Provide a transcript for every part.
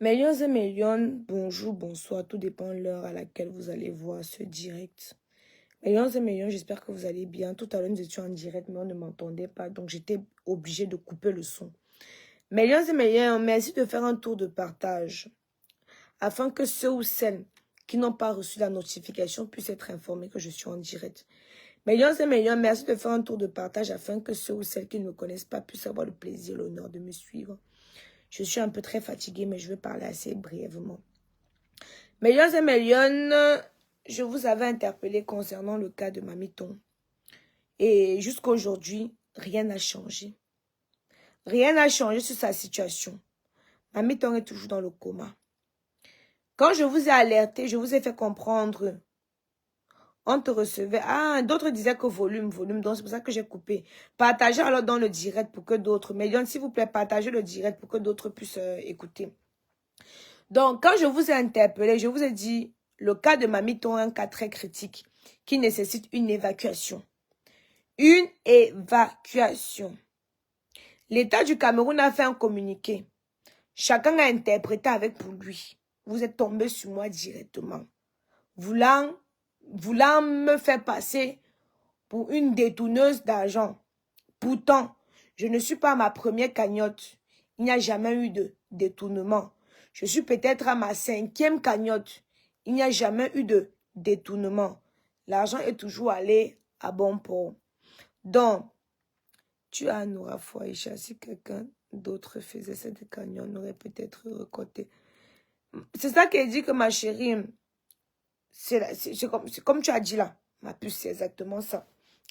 Millions et millions, bonjour, bonsoir, tout dépend de l'heure à laquelle vous allez voir ce direct. Millions et millions, j'espère que vous allez bien. Tout à l'heure, nous étions en direct, mais on ne m'entendait pas, donc j'étais obligée de couper le son. Millions et millions, merci de faire un tour de partage, afin que ceux ou celles qui n'ont pas reçu la notification puissent être informés que je suis en direct. Millions et millions, merci de faire un tour de partage, afin que ceux ou celles qui ne me connaissent pas puissent avoir le plaisir, l'honneur de me suivre. Je suis un peu très fatiguée, mais je vais parler assez brièvement. Millions et millions, je vous avais interpellé concernant le cas de Mamiton. Et jusqu'à aujourd'hui, rien n'a changé. Rien n'a changé sur sa situation. Mamiton est toujours dans le coma. Quand je vous ai alerté, je vous ai fait comprendre. On te recevait. Ah, d'autres disaient que volume. Donc c'est pour ça que j'ai coupé. Partagez alors dans le direct pour que d'autres. Millions, s'il vous plaît, partagez le direct pour que d'autres puissent écouter. Donc, quand je vous ai interpellé, je vous ai dit, le cas de Mamiton est un cas très critique qui nécessite une évacuation. Une évacuation. L'État du Cameroun a fait un communiqué. Chacun a interprété avec pour lui. Vous êtes tombé sur moi directement. Voulant me faire passer pour une détourneuse d'argent. Pourtant, je ne suis pas à ma première cagnotte. Il n'y a jamais eu de détournement. Je suis peut-être à ma 5e cagnotte. Il n'y a jamais eu de détournement. L'argent est toujours allé à bon port. Donc, tu as Noura Fouaïcha. Si quelqu'un d'autre faisait cette cagnotte, on aurait peut-être recoté. C'est ça qu'elle dit que ma chérie, c'est comme tu as dit là. Ma puce, c'est exactement ça.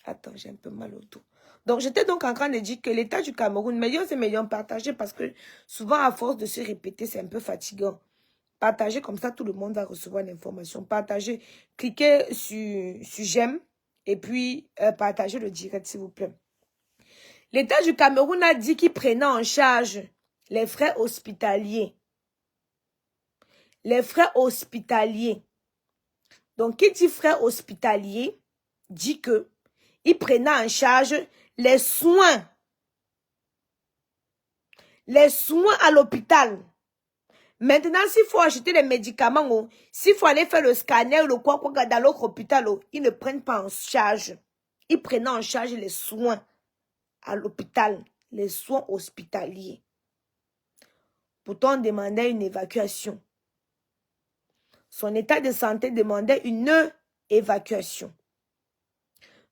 Attends, j'ai un peu mal au dos. Donc, j'étais donc en train de dire que l'État du Cameroun, millions et millions partagés, parce que souvent, à force de se répéter, c'est un peu fatigant. Partagez comme ça, tout le monde va recevoir l'information. Partagez, cliquez sur j'aime et puis partagez le direct, s'il vous plaît. L'État du Cameroun a dit qu'il prenait en charge les frais hospitaliers. Les frais hospitaliers. Donc, qui dit frais hospitaliers, dit que il prenait en charge les soins. Les soins à l'hôpital. Maintenant, s'il faut acheter les médicaments, s'il faut aller faire le scanner, le quoi dans l'autre hôpital, ils ne prennent pas en charge. Ils prennent en charge les soins à l'hôpital, les soins hospitaliers. Pourtant, on demandait une évacuation. Son état de santé demandait une évacuation.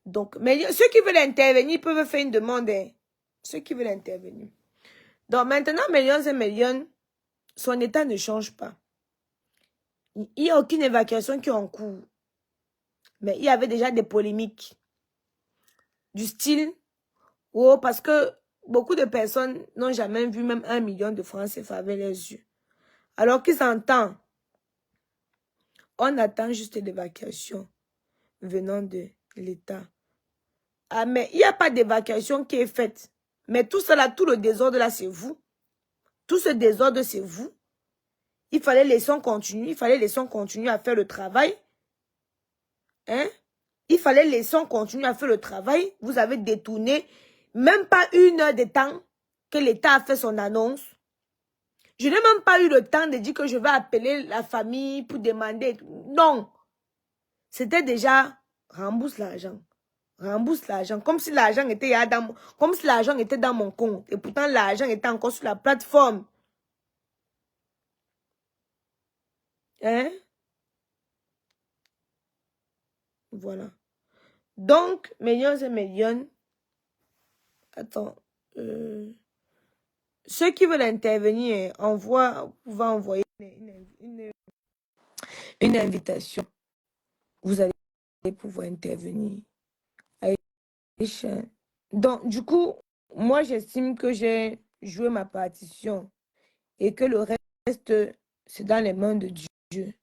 Donc, mais ceux qui veulent intervenir peuvent faire une demande. Hein. Ceux qui veulent intervenir. Donc, maintenant, millions et millions, son état ne change pas. Il n'y a aucune évacuation qui est en cours. Mais il y avait déjà des polémiques. Du style, oh, parce que beaucoup de personnes n'ont jamais vu même 1 million de francs CFA avec les yeux. Alors qu'ils entendent, on attend juste l'évacuation venant de l'État. Ah, mais il n'y a pas d'évacuation qui est faite. Mais tout cela, tout le désordre là, c'est vous. Tout ce désordre, c'est vous. Il fallait laisser continuer. Il fallait laisser continuer à faire le travail. Hein? Il fallait laisser continuer à faire le travail. Vous avez détourné même pas 1 heure de temps que l'État a fait son annonce. Je n'ai même pas eu le temps de dire que je vais appeler la famille pour demander. Non. C'était déjà rembourse l'argent. Rembourse l'argent. Comme si l'argent était dans mon compte. Et pourtant, l'argent était encore sur la plateforme. Hein? Voilà. Donc, millions et millions. Attends. Ceux qui veulent intervenir, vous pouvez envoyer une invitation. Vous allez pouvoir intervenir. Donc, du coup, moi, j'estime que j'ai joué ma partition et que le reste, c'est dans les mains de Dieu.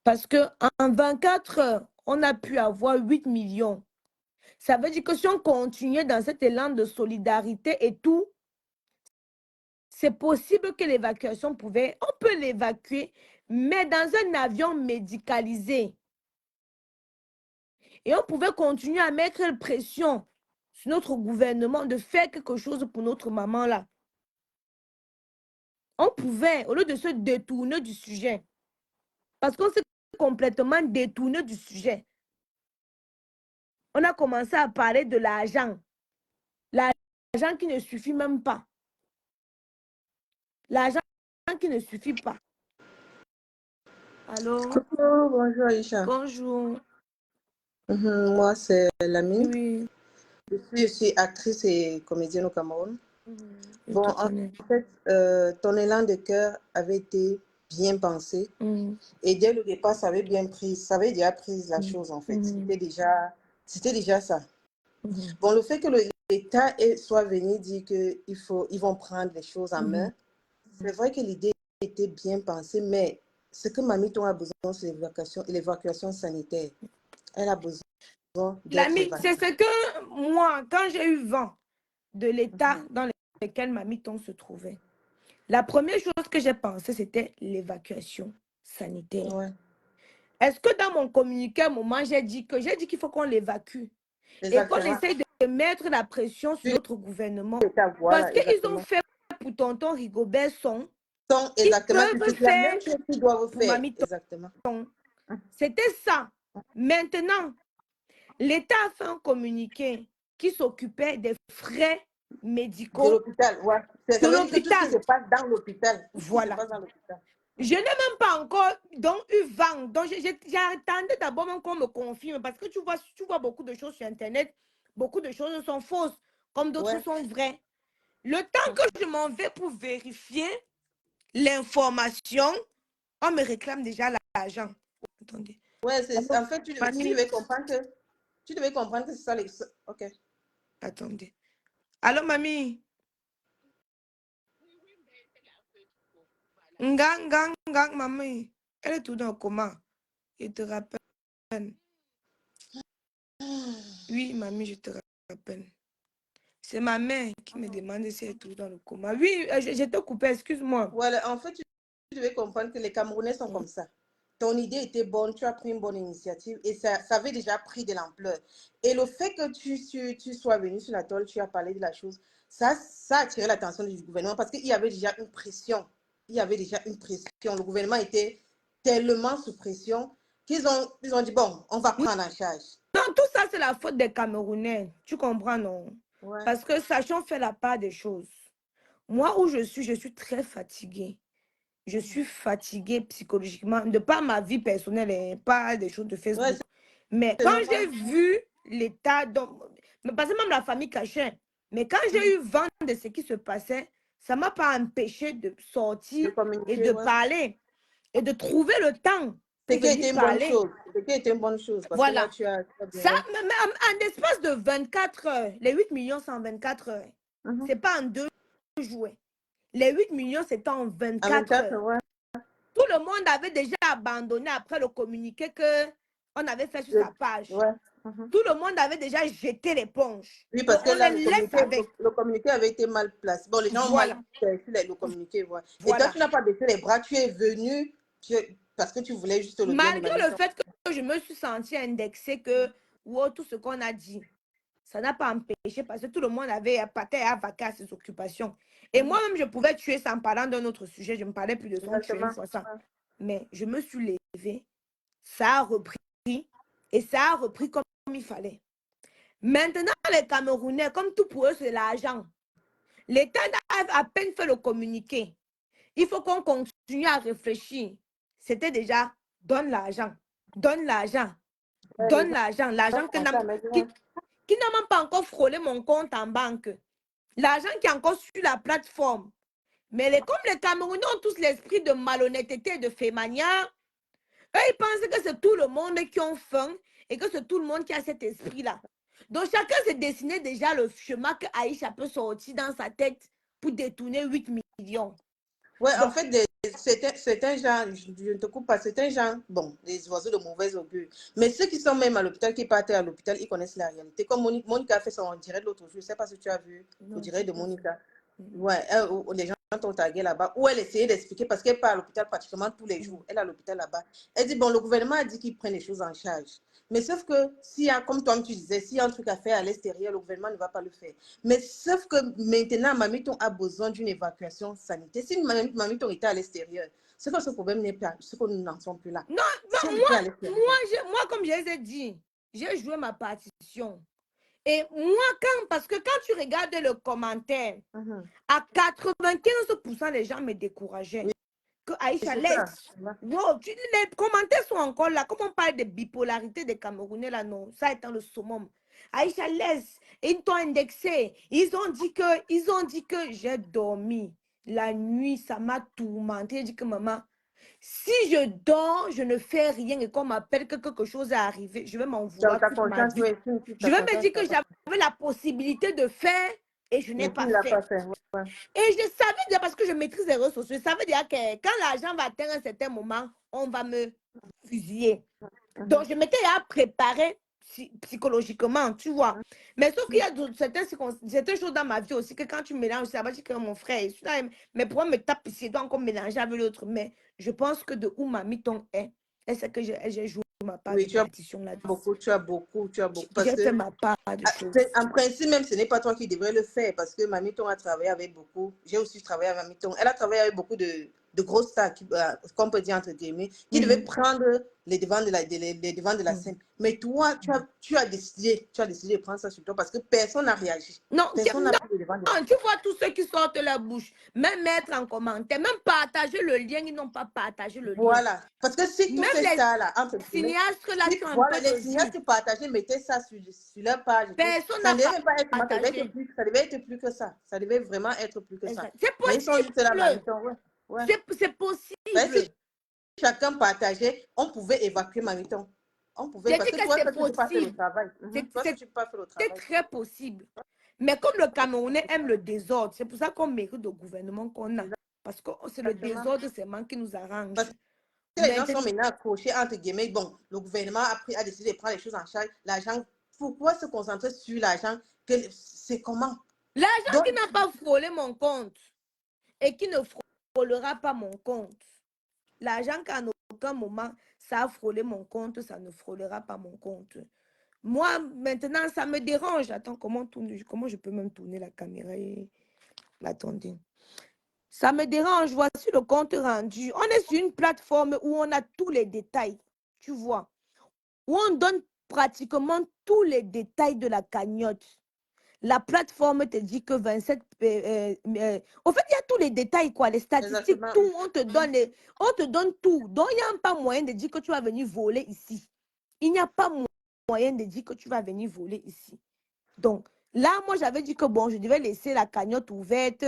Parce qu'en 24 heures, on a pu avoir 8 millions. Ça veut dire que si on continuait dans cet élan de solidarité et tout, c'est possible que l'évacuation on peut l'évacuer, mais dans un avion médicalisé. Et on pouvait continuer à mettre pression sur notre gouvernement de faire quelque chose pour notre maman là. On pouvait, au lieu de se détourner du sujet, parce qu'on s'est complètement détourné du sujet, on a commencé à parler de l'argent. L'argent qui ne suffit même pas. L'argent qui ne suffit pas. Allô? Coucou, bonjour Aïcha. Bonjour. Moi, c'est Lamine. Oui. Je suis actrice et comédienne au Cameroun. Je Bon, te en connais. fait, ton élan de cœur avait été bien pensé. Et dès le départ, ça avait déjà pris la chose, en fait. C'était déjà ça. Bon, le fait que l'État soit venu dire qu'ils vont prendre les choses en main, c'est vrai que l'idée était bien pensée, mais ce que Mamie a besoin, c'est l'évacuation sanitaire. Elle a besoin d'être L'ami, c'est évacuée. ce que moi, quand j'ai eu vent de l'état dans lequel Mamiton se trouvait, la première chose que j'ai pensé, c'était l'évacuation sanitaire. Ouais. Est-ce que dans mon communiqué, à un moment, j'ai dit qu'il faut qu'on l'évacue et qu'on Exactement. essaye de mettre la pression sur notre gouvernement? Parce Voilà, qu'ils ont exactement. fait pour tonton Rigobert ils Exactement. peuvent C'est la faire même chose qu'ils doivent pour faire. Mamiton. Exactement. C'était ça. Maintenant, l'État a fait un communiqué qui s'occupait des frais De médicaux l'hôpital, ouais. de Ça veut dire que tout ce qui se l'hôpital. passe dans l'hôpital, tout ce qui se Voilà. passe dans l'hôpital. Je n'ai même pas encore eu vent. Donc, j'attendais d'abord qu'on me confirme parce que tu vois beaucoup de choses sur Internet. Beaucoup de choses sont fausses, comme d'autres Ouais. sont vraies. Le temps que je m'en vais pour vérifier l'information, on me réclame déjà l'argent. Attendez. Ouais, Alors, en fait, tu mamie, devais comprendre que c'est ça. OK. attendez. Allô, mamie? Ngang, mamie. Elle est tout dans le coma. Je te rappelle. Oui, mamie, je te rappelle. C'est ma mère qui me demande si elle est toujours dans le coma. Oui, je t'ai coupé, excuse-moi. Voilà, en fait, tu devais comprendre que les Camerounais sont comme ça. Ton idée était bonne, tu as pris une bonne initiative et ça avait déjà pris de l'ampleur. Et le fait que tu sois venu sur la toile, tu as parlé de la chose, ça a attiré l'attention du gouvernement parce qu'il y avait déjà une pression. Il y avait déjà une pression. Le gouvernement était tellement sous pression qu'ils ont dit, bon, on va prendre en charge. Non, tout ça, c'est la faute des Camerounais. Tu comprends, non? Ouais. Parce que sachons faire la part des choses. Moi, où je suis très fatiguée. Je suis fatiguée psychologiquement, de pas ma vie personnelle et pas des choses de Ouais, Facebook. Mais c'est quand j'ai normal. vu l'état, parce que même la famille cachait, mais quand j'ai eu vent de ce qui se passait, ça ne m'a pas empêché de De sortir et communiquer, de ouais. parler et de trouver le temps Ce pour qui a venir été une bonne parler. chose. Ce qui a été une bonne chose parce que là, Voilà. tu as bien. Ça, même en espace de 24 heures, les 8 millions, c'est en 24 heures. C'est pas en 2 jours. Les 8 millions, c'est en 24 heures. Ouais. Tout le monde avait déjà abandonné après le communiqué qu'on avait fait sur sa page. Ouais. Tout le monde avait déjà jeté l'éponge. Oui, Donc, parce que on là, les laisse avec. le communiqué avait été mal placé. Bon, les gens ont mal Voilà. perçu le communiqué. Ouais. Et toi, Voilà. tu n'as pas baissé les bras, tu es venu parce que tu voulais juste le bien de Malgré le Mamie. fait que je me suis sentie indexée tout ce qu'on a dit, ça n'a pas empêché parce que tout le monde avait pâté à vaquer à ses occupations. Et moi-même, je pouvais tuer ça en parlant d'un autre sujet. Je ne parlais plus de son tuer une Exactement. fois ça. Mais je me suis levée, ça a repris et ça a repris comme il fallait. Maintenant, les Camerounais, comme tout pour eux, c'est l'argent. L'État a à peine fait le communiqué. Il faut qu'on continue à réfléchir. C'était déjà, donne l'argent, donne l'argent, Ouais, les donne gens l'argent. L'argent ont commencé à mettre, qui n'a même pas encore frôlé mon compte en banque. L'argent qui est encore sur la plateforme. Mais comme les Camerounais ont tous l'esprit de malhonnêteté et de fémania, eux, ils pensent que c'est tout le monde qui ont faim et que c'est tout le monde qui a cet esprit-là. Donc, chacun s'est dessiné déjà le chemin que Aïcha peut sortir dans sa tête pour détourner 8 millions. Ouais, en Donc, fait, c'est un genre, je ne te coupe pas, c'est un genre, bon, des oiseaux de mauvais augure. Mais ceux qui sont même à l'hôpital, qui partent à l'hôpital, ils connaissent la réalité. Comme Monica a fait son direct l'autre jour, je ne sais pas si tu as vu le direct de Monica. Ouais, les gens ont tagué là-bas, où elle essayait d'expliquer, parce qu'elle part à l'hôpital pratiquement tous les jours. Elle est à l'hôpital là-bas. Elle dit, bon, le gouvernement a dit qu'il prenne les choses en charge. Mais sauf que, s'il y a, comme toi tu disais, s'il y a un truc à faire à l'extérieur, le gouvernement ne va pas le faire. Mais sauf que maintenant, Mamiton a besoin d'une évacuation sanitaire. Si Mamiton était à l'extérieur, c'est que ce problème n'est pas, c'est que nous n'en sommes plus là. Non, si moi, comme je les ai dit, j'ai joué ma partition. Et moi, parce que quand tu regardes le commentaire, à 95% les gens me décourageaient. Oui. Que Aïcha laisse. Wow, les commentaires sont encore là. Comme on parle de bipolarité des Camerounais, là, non, ça étant le summum. Aïcha laisse. Ils t'ont indexé. Ils ont dit que j'ai dormi. La nuit, ça m'a tourmenté. J'ai dit que maman, si je dors, je ne fais rien et qu'on m'appelle que quelque chose est arrivé, je vais m'en vouloir toute ma vie. Je vais me dire que j'avais la possibilité de faire et je n'ai pas fait. Ouais. Et je savais déjà, parce que je maîtrise les réseaux sociaux, je savais déjà que quand l'argent va atteindre un certain moment, on va me fusiller. Donc, je m'étais préparée psychologiquement, tu vois. Mais sauf qu'il y a certaines choses dans ma vie aussi que quand tu mélanges, ça va dire que mon frère, mais pourquoi me tape ici, doit encore mélanger avec l'autre. Mais je pense que de où ma Mamiton est, c'est que j'ai joué ma part de partition là. Tu as beaucoup. J'ai fait ma part de choses. En principe, même, ce n'est pas toi qui devrais le faire parce que Mamiton a travaillé avec beaucoup. J'ai aussi travaillé avec Mamiton. Elle a travaillé avec beaucoup de grosses stars, qu'on peut dire entre guillemets, qui devaient prendre les devants de la scène. Mais toi, tu as décidé de prendre ça sur toi parce que personne n'a réagi. Non, personne n'a pris le devant de la scène. Tu vois tous ceux qui sortent la bouche, même mettre en commentaire, même partager le lien, ils n'ont pas partagé le lien. Voilà. Parce que si tous ces stars-là, les cinéastes qui partageaient, mettaient ça sur leur page. Personne ça n'a devait pas être, ça devait être plus que ça. Ça devait vraiment être plus que ça. C'est possible. Ils sont juste là, ouais. C'est possible. Si chacun partageait, on pouvait évacuer Mamiton. On pouvait, parce que toi, tu n'as pas fait le travail. C'est très possible. Mais comme le Camerounais aime le désordre, c'est pour ça qu'on mérite le gouvernement qu'on a. Parce que c'est le désordre seulement qui nous arrange. Parce que les gens sont maintenant accrochés, entre guillemets. Bon, le gouvernement a décidé de prendre les choses en charge. L'argent, pourquoi se concentrer sur l'argent? C'est comment? L'argent qui n'a pas frôlé mon compte et qui ne frôlera pas mon compte. L'argent qu'à aucun moment, ça a frôlé mon compte, ça ne frôlera pas mon compte. Moi, maintenant, ça me dérange. Attends, comment je peux même tourner la caméra? Attendez. Ça me dérange. Voici le compte rendu. On est sur une plateforme où on a tous les détails. Tu vois. Où on donne pratiquement tous les détails de la cagnotte. La plateforme te dit que 27... au fait, il y a tous les détails, quoi, les statistiques, tout. On te donne tout. Donc, il n'y a pas moyen de dire que tu vas venir voler ici. Il n'y a pas moyen de dire que tu vas venir voler ici. Donc, là, moi, j'avais dit que, bon, je devais laisser la cagnotte ouverte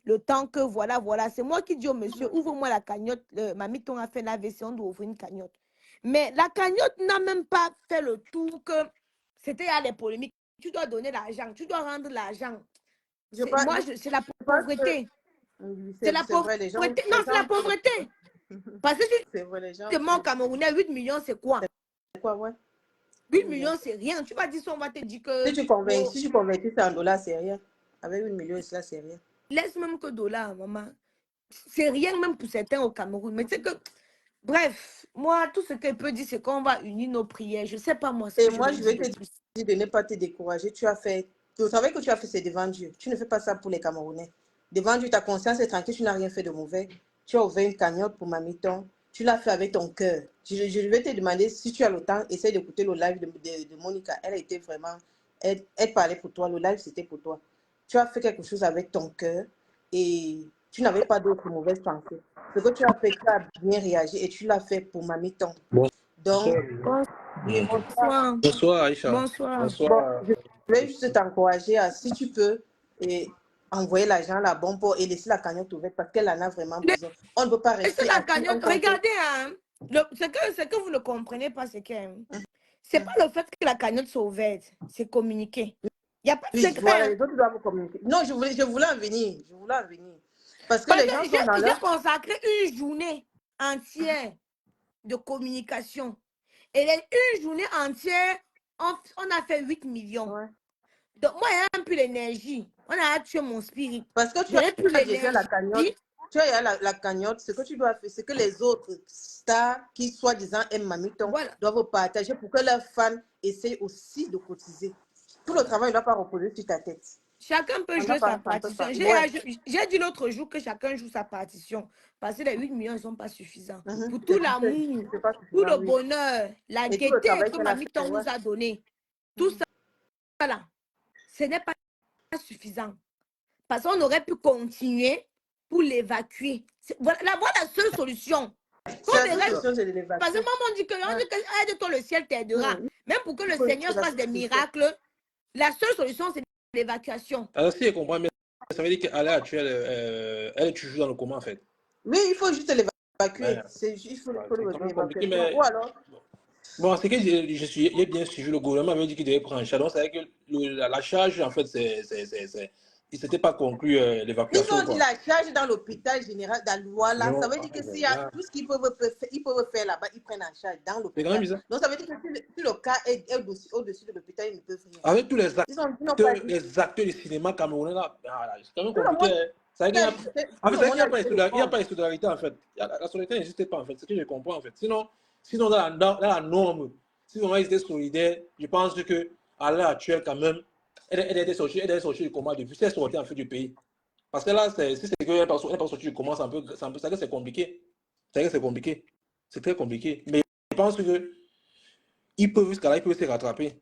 le temps que, voilà. C'est moi qui dis au monsieur, ouvre-moi la cagnotte. Mamiton a fait la l'AVC, on doit ouvrir une cagnotte. Mais la cagnotte n'a même pas fait le tour que c'était à les polémiques. Tu dois donner l'argent, tu dois rendre l'argent. Moi, c'est la pauvreté. C'est la pauvreté. Non, c'est la pauvreté. Parce que si mon Camerounais, 8 millions, c'est quoi? C'est quoi, ouais? 8 millions, c'est rien. Tu vas dire ça, on va te dire que... Si tu convertis ça en dollars, c'est rien. Avec 8 millions, cela, c'est rien. Laisse même que dollars, maman. C'est rien même pour certains au Cameroun. Mais c'est que... Bref, moi, tout ce que je peux dire, c'est qu'on va unir nos prières. Je ne sais pas, moi. Et moi, je vais te dire de ne pas te décourager. Le travail que tu as fait, c'est devant Dieu. Tu ne fais pas ça pour les Camerounais. Devant Dieu, ta conscience est tranquille, tu n'as rien fait de mauvais. Tu as ouvert une cagnotte pour Mamiton. Tu l'as fait avec ton cœur. Je vais te demander, si tu as le temps, essaye d'écouter le live de Monica. Elle a été vraiment... Elle parlait pour toi. Le live, c'était pour toi. Tu as fait quelque chose avec ton cœur et tu n'avais pas d'autres mauvaises pensées. Ce que tu as fait, tu as bien réagi et tu l'as fait pour Mamiton. Donc, bonsoir Aïcha. Bonsoir. Bon, je vais juste t'encourager à, si tu peux, envoyer l'argent à la bonne pour et laisser la cagnotte ouverte parce qu'elle en a vraiment besoin. On ne peut pas rester. La cagnotte, regardez, hein, ce que vous ne comprenez pas, c'est que c'est pas le fait que la cagnotte soit ouverte, c'est communiquer. Il n'y a pas de secret. Voilà, les autres doivent communiquer. Non, je voulais en venir. Parce que les gens sont dans j'ai consacré une journée entière de communication. Et une journée entière, on a fait 8 millions. Ouais. Donc, moi, il n'y a plus l'énergie. On a tué mon spirit. Parce que tu as plus déjà la cagnotte. Tu as la cagnotte, ce que tu dois faire, c'est que les autres stars qui, soi-disant, aiment Mamiton, doivent partager pour que leurs fans essayent aussi de cotiser. Tout le travail ne doit pas reposer sur ta tête. Chacun peut jouer sa partition. J'ai dit l'autre jour que chacun joue sa partition. Parce que les 8 millions ne sont pas suffisants. Pour tout l'amour, tout le bonheur, la gaieté que Mamiton nous a donné. Tout ça là, ce n'est pas suffisant. Parce qu'on aurait pu continuer pour l'évacuer. Voilà la seule solution. Parce que maman dit que aide-toi, le ciel t'aidera. Même pour que le Seigneur fasse des miracles, la seule solution, c'est l'évacuation. Alors, si je comprends bien, ça veut dire qu'à l'heure actuelle, elle est toujours dans le coma, en fait. Oui, il faut juste l'évacuer. Il faut l'évacuer. Mais... Ou alors... Bon, c'est que j'ai bien suivi, le gouvernement avait dit qu'il devait prendre en charge. Donc, c'est vrai que la charge, en fait, il ne s'était pas conclu l'évacuation. Ils ont dit la charge dans l'hôpital général d'Alouala. Ça veut dire que s'il y a tout ce qu'ils peuvent faire là-bas, ils prennent en charge dans l'hôpital. Donc, ça veut dire que si le cas est au-dessus de l'hôpital, ils ne peuvent rien. Avec tous les acteurs du cinéma camerounais, là, c'est quand même compliqué. Il n'y a pas de solidarité, en fait. La solidarité n'existe pas, en fait. C'est ce que je comprends, en fait. Sinon dans la norme, si vraiment ils étaient solidaires, je pense qu'à l'heure actuelle, quand même, elle était sortie du coma depuis. Elle est sortie en fait du pays. Parce que là, si c'est qu'elle n'est pas sortie du coma, c'est compliqué. C'est compliqué. C'est très compliqué. Mais je pense qu'ils peuvent jusqu'à là, ils peuvent se rattraper.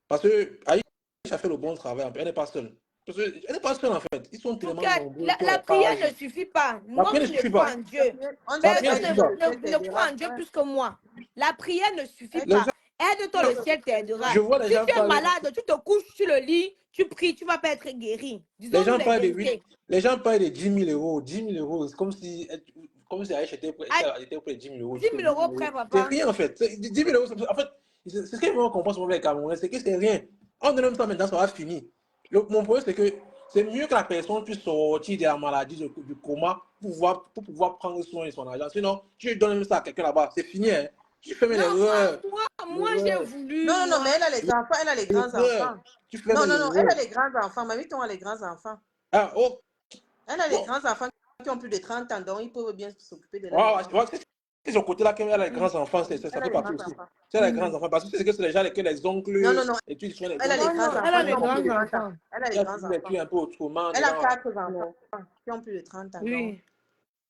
Parce que Aïcha a fait le bon travail. Elle n'est pas seule. Parce qu'elle n'est pas seule, en fait. Ils sont tellement nombreux. La prière ne suffit pas. Moi, je crois en Dieu. Personne ne croit en Dieu plus que moi. La prière ne suffit pas. Aide-toi, le ciel t'aidera. Si tu es malade, tu te couches sur le lit, tu pries, tu ne vas pas être guéri. Les gens parlent de 10 000 euros. 10 000 euros, c'est comme si Aïcha était près de 10 000 euros. 10 000 euros près, papa. C'est rien, en fait. 10 000 euros, en fait, c'est ce qu'ils vont comprendre sur les Camerounais, c'est que c'est rien. En donnant ça maintenant, ça va finir. Mon problème, c'est que c'est mieux que la personne puisse sortir de la maladie, du coma, pour pouvoir prendre soin de son argent. Sinon, tu donnes ça à quelqu'un là-bas, c'est fini. Hein. Tu fais l'erreur. Moi j'ai voulu. Non, mais elle a les enfants, elle a les grands enfants. Non, elle a les grands enfants. Mamiton a les grands enfants. Ah, oh. Elle a les grands enfants qui ont plus de 30 ans, donc ils peuvent bien s'occuper de leur c'est ce côté-là qu'elle a les grands enfants, ça fait partie aussi. C'est les grands enfants, parce que c'est que c'est déjà les oncles. Non. Et tu elle a les grands enfants. Elle a les grands enfants. Elle a les grands enfants. Un peu autrement. Elle a 4 enfants qui ont plus de 30 ans. Oui.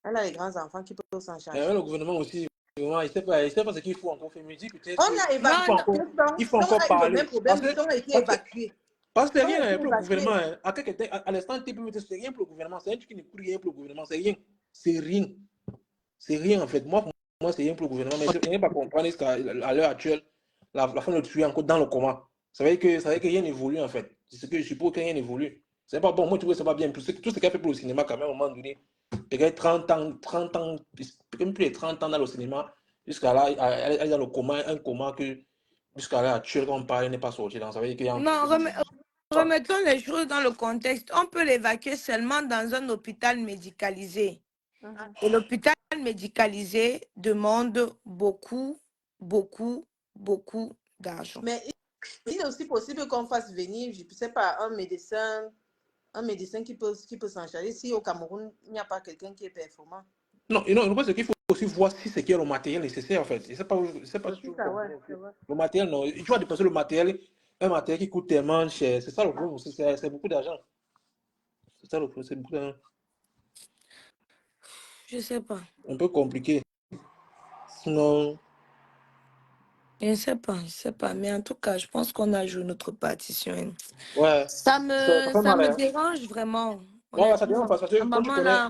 Elle a les grands enfants qui peuvent s'en charger. Le gouvernement aussi, il ne sait pas ce qu'il faut encore faire. On a évacué. Il faut encore parler. Ils ont été évacués. Parce que c'est rien pour le gouvernement. À l'instant, c'est rien pour le gouvernement. C'est un truc qui ne coûte rien pour le gouvernement. C'est rien. C'est rien en fait. Moi, c'est rien pour le gouvernement. Mais je n'ai pas comprendre qu'à l'heure actuelle, la femme le tue encore dans le coma. Ça veut dire que rien n'évolue en fait. C'est ce que je suppose que rien n'évolue. C'est pas bon. Moi, tu vois, c'est pas bien. Tout ce qu'elle fait pour le cinéma, quand même, à un moment donné, peut-être 30 ans, même plus de 30 ans dans le cinéma, jusqu'à là, elle est dans le coma, un coma que jusqu'à l'heure actuelle, quand on parle, elle n'est pas sortie. Donc, ça veut dire qu'il y a non, remettons les choses dans le contexte. On peut l'évacuer seulement dans un hôpital médicalisé. Et l'hôpital médicalisé demande beaucoup d'argent. Mais il est aussi possible qu'on fasse venir, je ne sais pas, un médecin qui peut s'en charger. Si au Cameroun, il n'y a pas quelqu'un qui est performant. Non, je pense qu'il faut aussi voir si c'est qu'il y a le matériel nécessaire en fait. C'est pas toujours le matériel, non. Tu vois dépenser le matériel, un matériel qui coûte tellement cher. C'est ça le problème aussi, c'est beaucoup d'argent. C'est ça le problème, c'est beaucoup d'argent. Je sais pas. Un peu compliqué. Sinon... Je sais pas. Mais en tout cas, je pense qu'on a joué notre partition. Ouais. Ça me dérange vraiment. Ouais, ça dérange parce que quand tu connais...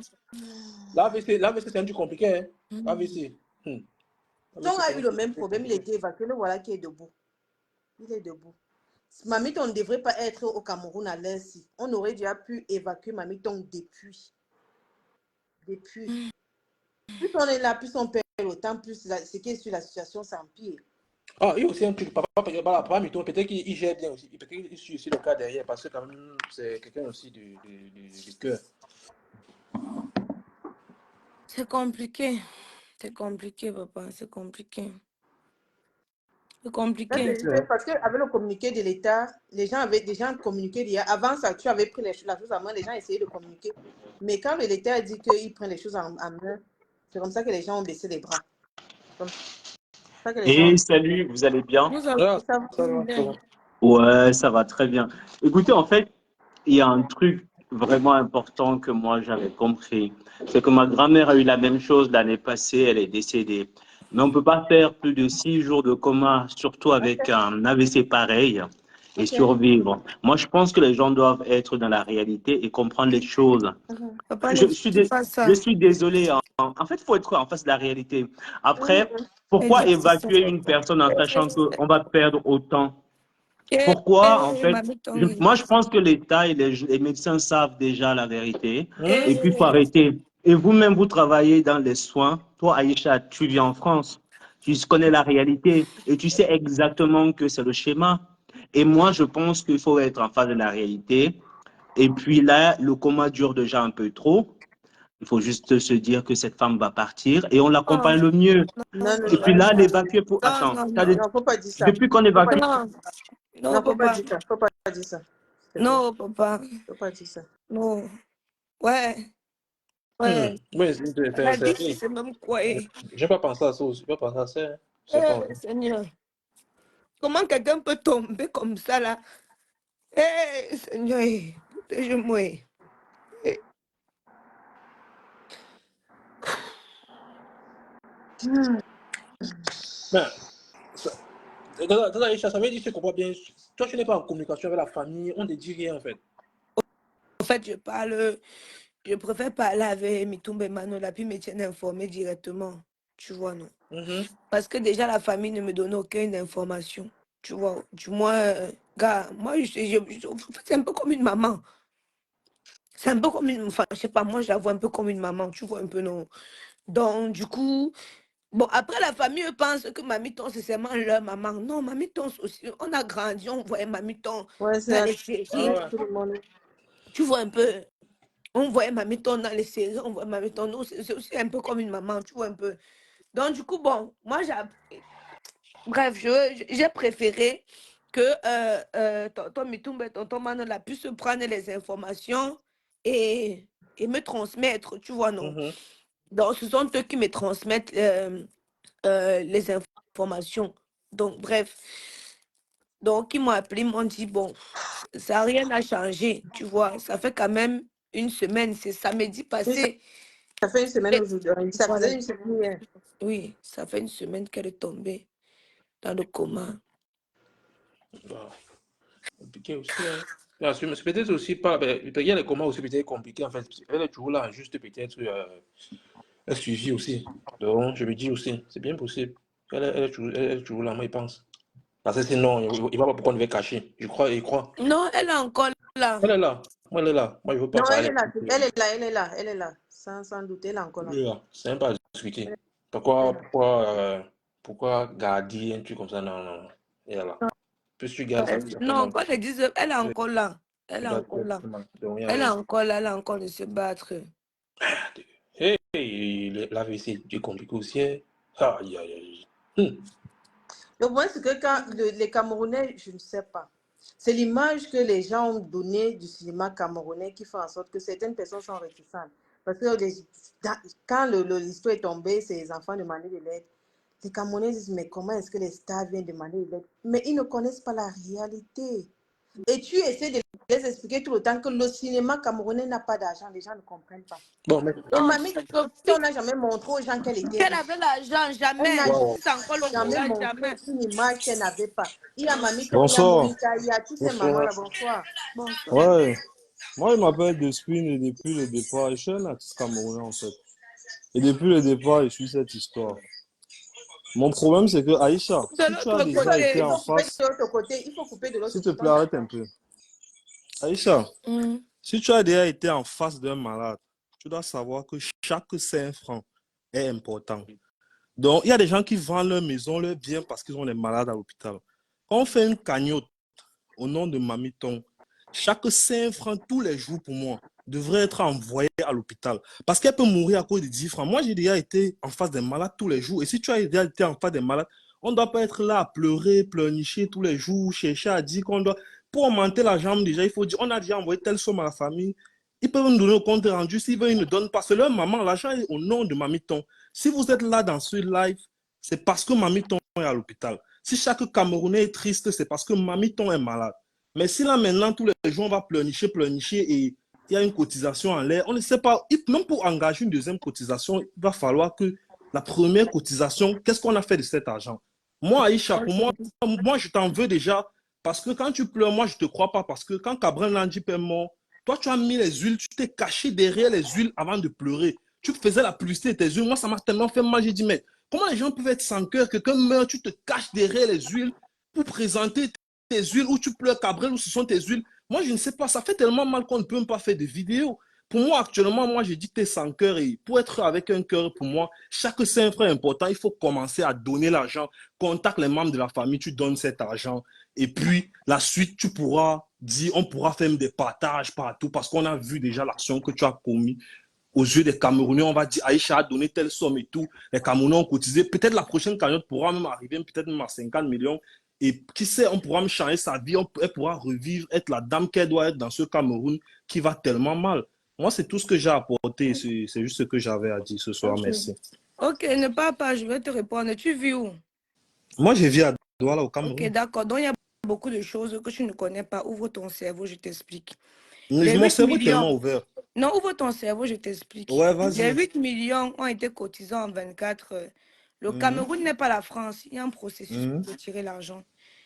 L'AVC, c'est un truc compliqué. Hein? L'AVC. Donc, a eu le même problème, il était évacué. Le voilà qui est debout. Il est debout. Mamiton ne devrait pas être au Cameroun à l'insi. On aurait déjà pu évacuer Mamiton depuis. Plus on est là, plus on perd autant, plus ce qui est sur la situation s'empire. Ah, il y a aussi un truc, papa Mamiton, peut-être qu'il gère bien aussi. Peut-être qu'il suit aussi le cas derrière, parce que quand même, c'est quelqu'un aussi du cœur. C'est compliqué. C'est compliqué, papa, c'est compliqué. C'est compliqué. Parce qu'avec le communiqué de l'État, les gens avaient déjà communiqué. Avant ça, tu avais pris la chose en main, les gens essayaient de communiquer. Mais quand l'État a dit qu'il prend les choses en main, c'est comme ça que les gens ont baissé les bras. Et salut, vous allez bien? Ça va. Ouais, ça va très bien. Écoutez, en fait, il y a un truc vraiment important que moi j'avais compris. C'est que ma grand-mère a eu la même chose l'année passée, elle est décédée. Mais on ne peut pas faire plus de 6 jours de coma, surtout avec un AVC pareil, et survivre. Moi, je pense que les gens doivent être dans la réalité et comprendre les choses. Papa, Je ne suis, dis pas ça. je suis désolé. En fait, il faut être en face de la réalité. Après, Elle pourquoi dit pas ça. évacuer une personne en sachant qu'on va perdre autant? Pourquoi, en fait, moi, je pense que l'État et les médecins savent déjà la vérité. Et puis, il faut arrêter. Et vous-même, vous travaillez dans les soins. Toi, Aïcha, tu vis en France. Tu connais la réalité et tu sais exactement que c'est le schéma. Et moi, je pense qu'il faut être en face de la réalité. Et puis là, le coma dure déjà un peu trop. Il faut juste se dire que cette femme va partir et on l'accompagne le mieux. Non, Et puis là, l'évacuer pour... Attends, non, faut pas dire ça. depuis qu'on évacue... Non, faut pas dire ça. Faut pas dire ça. Non, papa. Faut pas dire ça. Non. Ouais. Ouais. Oui, Elle a dit que c'est même quoi. J'ai pas pensé à ça aussi. J'ai pas pensé à ça. Seigneur. Comment quelqu'un peut tomber comme ça là? Seigneur, protège-moi. Ben, ça veut dire que tu comprends bien. Toi, tu n'es pas en communication avec la famille, on ne te dit rien en fait. En fait, je préfère parler avec Mitumbe Manola, puis me tienne informé directement. Tu vois, non? Parce que déjà, la famille ne me donne aucune information. Tu vois, du moins, gars, moi, c'est un peu comme une maman. C'est un peu comme une... Enfin, je sais pas, moi, je la vois un peu comme une maman. Tu vois, un peu, non? Donc, du coup... Bon, après, la famille pense que Mamie Ton, c'est seulement leur maman. Non, Mamie Ton aussi. On a grandi, on voyait Mamie Ton dans les séries. Tu vois un peu. On voyait Mamie Ton dans les séries, on voyait Mamie Ton. Non, c'est aussi un peu comme une maman, tu vois un peu. Donc, du coup, bon, moi, bref, j'ai préféré que tonton Mitumbe, tonton Manola puisse prendre les informations et me transmettre, tu vois, non. Donc, ce sont eux qui me transmettent les informations. Donc, bref. Donc, ils m'ont appelé, ils m'ont dit, bon, ça n'a rien à changer, tu vois. Ça fait quand même une semaine, c'est samedi passé. Ça fait une semaine aujourd'hui. Ça faisait une semaine hier. Oui, ça fait une semaine qu'elle est tombée dans le coma. Compliqué aussi, hein. C'est peut-être aussi pas... Il y a les comas aussi peut-être compliqués, en fait. Elle est toujours là, juste peut-être un suivi aussi. Donc, je me dis aussi, c'est bien possible. Elle est toujours là, moi, je pense. Parce que sinon, il va pas pourquoi on devait cacher. Je crois, il croit. Non, elle est encore là. Elle est là. Moi, elle est là. Moi, je veux pas Non, parler. elle est là. Sans doute, elle est encore là. C'est un peu à discuter. Pourquoi garder un truc comme ça? Non. Elle est là. Plus tu gardes ça. Non, quand elle dit, elle est encore là. Elle est encore là. Elle est encore là, elle est encore de se battre. Hey, l'AVC, c'est compliqué aussi. Aïe, aïe, aïe. Le point, c'est que quand les Camerounais, je ne sais pas. C'est l'image que les gens ont donnée du cinéma camerounais qui fait en sorte que certaines personnes sont réticentes. Parce que quand l'histoire est tombée, ces enfants demandaient de l'aide. Les Camerounais disent, mais comment est-ce que les stars viennent demander de l'aide? Mais ils ne connaissent pas la réalité. Et tu essaies de les expliquer tout le temps que le cinéma camerounais n'a pas d'argent. Les gens ne comprennent pas. Bon, mais... On n'a jamais montré aux gens qu'elle était. Qu'elle avait l'argent, jamais. C'est encore le jamais montré une image qu'elle n'avait pas. Il y a Mamie, Bonsoir. il y a tous ces mamans là. Bonsoir. Ouais. Moi, je m'appelle Despin et depuis le départ, je suis un artiste camerounais en fait. Et depuis le départ, je suis cette histoire. Mon problème, c'est que Aïcha, si tu as déjà été en face... Il faut couper de l'autre côté. S'il te plaît, arrête un peu. Aïcha, si tu as déjà été en face d'un malade, tu dois savoir que chaque 5 francs est important. Donc, il y a des gens qui vendent leur maison, leur bien parce qu'ils ont des malades à l'hôpital. Quand on fait une cagnotte au nom de Mamiton, chaque 5 francs tous les jours pour moi devrait être envoyé à l'hôpital. Parce qu'elle peut mourir à cause de 10 francs. Moi, j'ai déjà été en face des malades tous les jours. Et si tu as déjà été en face des malades, On ne doit pas être là à pleurer, pleurnicher tous les jours, chercher à dire qu'on doit... Pour augmenter la jambe, déjà, il faut dire, on a déjà envoyé telle somme à la famille. Ils peuvent nous donner au compte rendu. S'ils veulent, ils ne donnent pas. C'est leur maman. L'argent est au nom de Mamiton. Si vous êtes là dans ce live, c'est parce que Mamiton est à l'hôpital. Si chaque Camerounais est triste, c'est parce que Mamiton est malade. Mais si là, maintenant, tous les jours, on va pleurnicher et il y a une cotisation en l'air, on ne sait pas. Même pour engager une deuxième cotisation, il va falloir que la première cotisation, qu'est-ce qu'on a fait de cet argent? Moi, Aïcha, pour moi, je t'en veux déjà. Parce que quand tu pleures, moi, je ne te crois pas. Parce que quand Cabral Landip est mort, toi, tu as mis les huiles, tu t'es caché derrière les huiles avant de pleurer. Tu faisais la publicité de tes huiles. Moi, ça m'a tellement fait mal. J'ai dit, mais comment les gens peuvent être sans cœur? Quelqu'un meurt, tu te caches derrière les huiles pour présenter tes huiles, ou tu pleures Cabrel, ou ce sont tes huiles. Moi, je ne sais pas. Ça fait tellement mal qu'on ne peut même pas faire de vidéos. Pour moi, actuellement, moi, j'ai dit que tu es sans cœur. Et pour être avec un cœur, pour moi, chaque 5 francs est important. Il faut commencer à donner l'argent. Contacte les membres de la famille, tu donnes cet argent. Et puis, la suite, tu pourras dire, on pourra faire des partages partout parce qu'on a vu déjà l'action que tu as commis. Aux yeux des Camerounais, on va dire, Aïcha a donné telle somme et tout. Les Camerounais ont cotisé. Peut-être la prochaine cagnotte pourra même arriver, peut-être même à 50 millions. Et qui sait, on pourra même changer sa vie. Elle pourra revivre, être la dame qu'elle doit être dans ce Cameroun qui va tellement mal. Moi, c'est tout ce que j'ai apporté. C'est juste ce que j'avais à dire ce soir. Okay. Merci. Ok, ne parle pas, je vais te répondre. Tu vis où? Moi, je vis à Douala, au Cameroun. Ok, d'accord. Donc, il y a beaucoup de choses que tu ne connais pas. Ouvre ton cerveau, je t'explique. Mon cerveau est tellement ouvert. Non, ouvre ton cerveau, je t'explique. Ouais, vas-y. Les 8 millions ont été cotisés en 24 heures. Le Cameroun n'est pas la France. Il y a un processus pour retirer l'argent.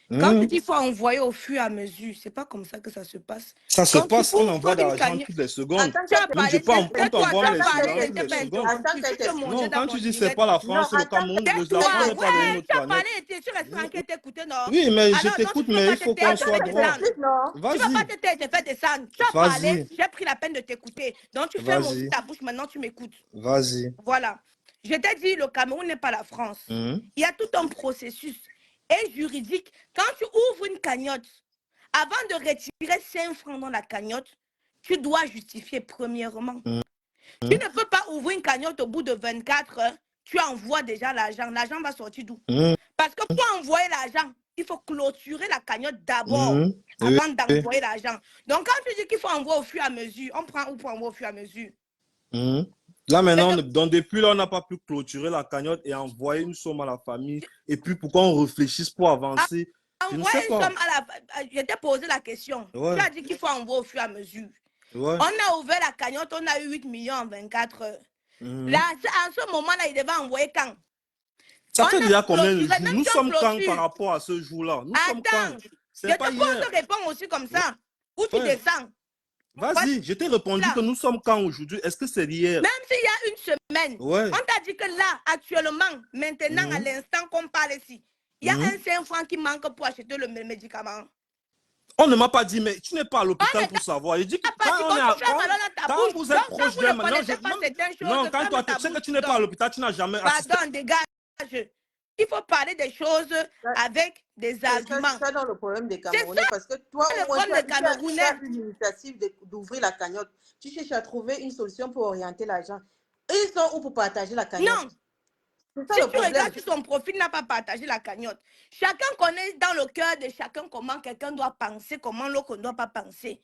Quand tu dis qu'il faut envoyer au fur et à mesure, c'est pas comme ça que ça se passe. Ça se passe, on envoie de l'argent toutes les secondes. On t'envoie les l'argent toutes les secondes. Non, quand tu dis c'est pas la France, c'est le Cameroun, la France n'est pas de notre planète. Tu restes tranquille t'écouter, non? Oui, mais je t'écoute, mais il faut qu'on soit droit. Vas-y. Tu vas pas te faire descendre. Tu as parlé, j'ai pris la peine de t'écouter. Donc tu fermes aussi ta bouche, maintenant tu m'écoutes. Vas-y. Voilà. Je t'ai dit, le Cameroun n'est pas la France. Il y a tout un processus et juridique. Quand tu ouvres une cagnotte, avant de retirer 5 francs dans la cagnotte, tu dois justifier premièrement. Tu ne peux pas ouvrir une cagnotte au bout de 24 heures, tu envoies déjà l'argent. L'argent va sortir d'où? Parce que pour envoyer l'argent, il faut clôturer la cagnotte d'abord avant d'envoyer l'argent. Donc quand tu dis qu'il faut envoyer au fur et à mesure, on prend où pour envoyer au fur et à mesure? Là maintenant, donc depuis là, on n'a pas pu clôturer la cagnotte et envoyer une somme à la famille. Et puis pourquoi on réfléchisse pour avancer? Je ne sais pas. Je t'ai posé la question. Ouais. Tu as dit qu'il faut envoyer au fur et à mesure. Ouais. On a ouvert la cagnotte, on a eu 8 millions en 24 heures. Là, en ce moment-là, il devait envoyer quand? Ça fait déjà combien de jours? Nous sommes quand par rapport à ce jour-là? Nous sommes quand? Je te réponds aussi comme ça. Où tu descends? Vas-y, je t'ai répondu que nous sommes quand aujourd'hui? Est-ce que c'est hier? Même s'il y a une semaine, ouais. On t'a dit que là, actuellement, maintenant, à l'instant qu'on parle ici, il y a un 5 francs qui manque pour acheter le médicament. On ne m'a pas dit, mais tu n'es pas à l'hôpital pour savoir. Il dit que quand vous êtes proche d'un non, quand toi, tu sais que tu n'es pas à l'hôpital, tu n'as jamais assisté. Pardon, dégage. Il faut parler des choses avec des arguments. C'est ça dans le problème des Camerounais, parce que toi, au moins, tu as une initiative d'ouvrir la cagnotte. Tu cherches à trouver une solution pour orienter l'argent. Ils sont où pour partager la cagnotte? Non. Si tu regardes sur son profil, il n'a pas partagé la cagnotte. Chacun connaît dans le cœur de chacun comment quelqu'un doit penser, comment l'autre ne doit pas penser.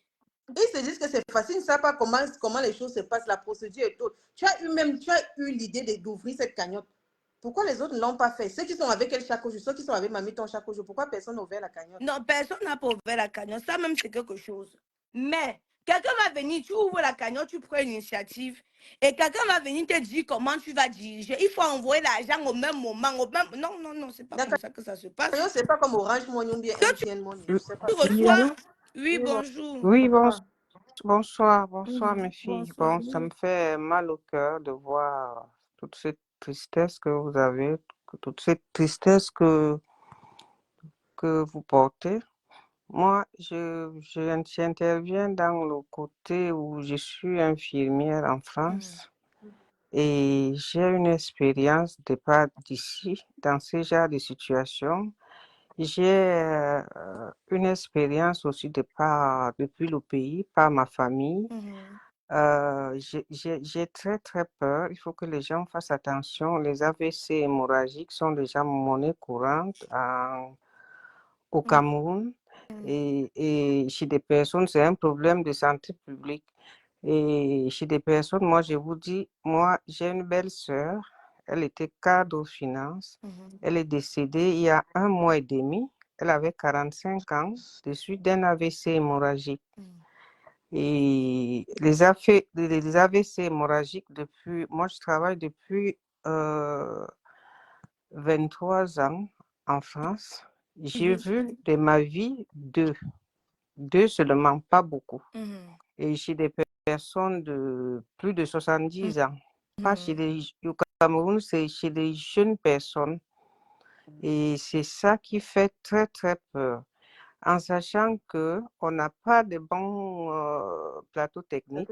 Ils se disent que c'est facile, ils ne savent pas comment les choses se passent, la procédure et tout. Tu as eu l'idée d'ouvrir cette cagnotte. Pourquoi les autres ne l'ont pas fait? Ceux qui sont avec elle chaque jour, ceux qui sont avec Mamiton chaque jour, pourquoi personne n'a ouvert la cagnotte? Non, personne n'a pas ouvert la cagnotte. Ça même, c'est quelque chose. Mais quelqu'un va venir, tu ouvres la cagnotte, tu prends une initiative. Et quelqu'un va venir te dire comment tu vas diriger. Il faut envoyer l'argent au même moment. Non, c'est pas comme ça que ça se passe. C'est pas comme Orange Money ou bien MTN Money. Tu reçois. Oui, bonjour. Oui, bonsoir, mes filles. Bonjour. Bon, ça me fait mal au cœur de voir toute cette tristesse que vous avez, toute cette tristesse que vous portez. Moi, j'interviens dans le côté où je suis infirmière en France et j'ai une expérience de pas d'ici, dans ce genre de situation. J'ai une expérience aussi depuis le pays, par ma famille. J'ai très, très peur. Il faut que les gens fassent attention. Les AVC hémorragiques sont déjà monnaie courante au Cameroun. Et chez des personnes, c'est un problème de santé publique. Et chez des personnes, moi, je vous dis, moi, j'ai une belle-sœur. Elle était cadre aux finances. Elle est décédée il y a 1 mois et demi. Elle avait 45 ans, de suite d'un AVC hémorragique. Et les AVC hémorragiques, moi je travaille depuis 23 ans en France. J'ai vu de ma vie deux seulement, pas beaucoup. Et chez des personnes de plus de 70 ans. Pas au Cameroun, c'est chez des jeunes personnes. Et c'est ça qui fait très, très peur. En sachant qu'on n'a pas de bons plateaux techniques,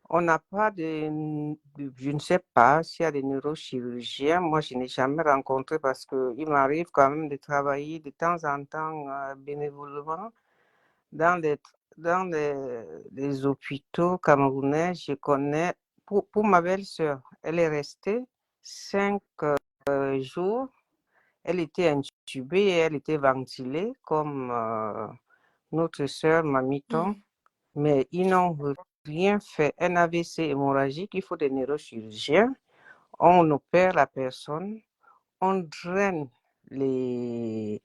on n'a pas je ne sais pas s'il y a des neurochirurgiens. Moi, je n'ai jamais rencontré parce qu'il m'arrive quand même de travailler de temps en temps bénévolement dans les hôpitaux camerounais. Je connais, pour ma belle-sœur, elle est restée 5 jours. Elle était intubée et elle était ventilée comme notre sœur Mamiton, mais ils n'ont rien fait. Un AVC hémorragique, il faut des neurochirurgiens. On opère la personne, on draine les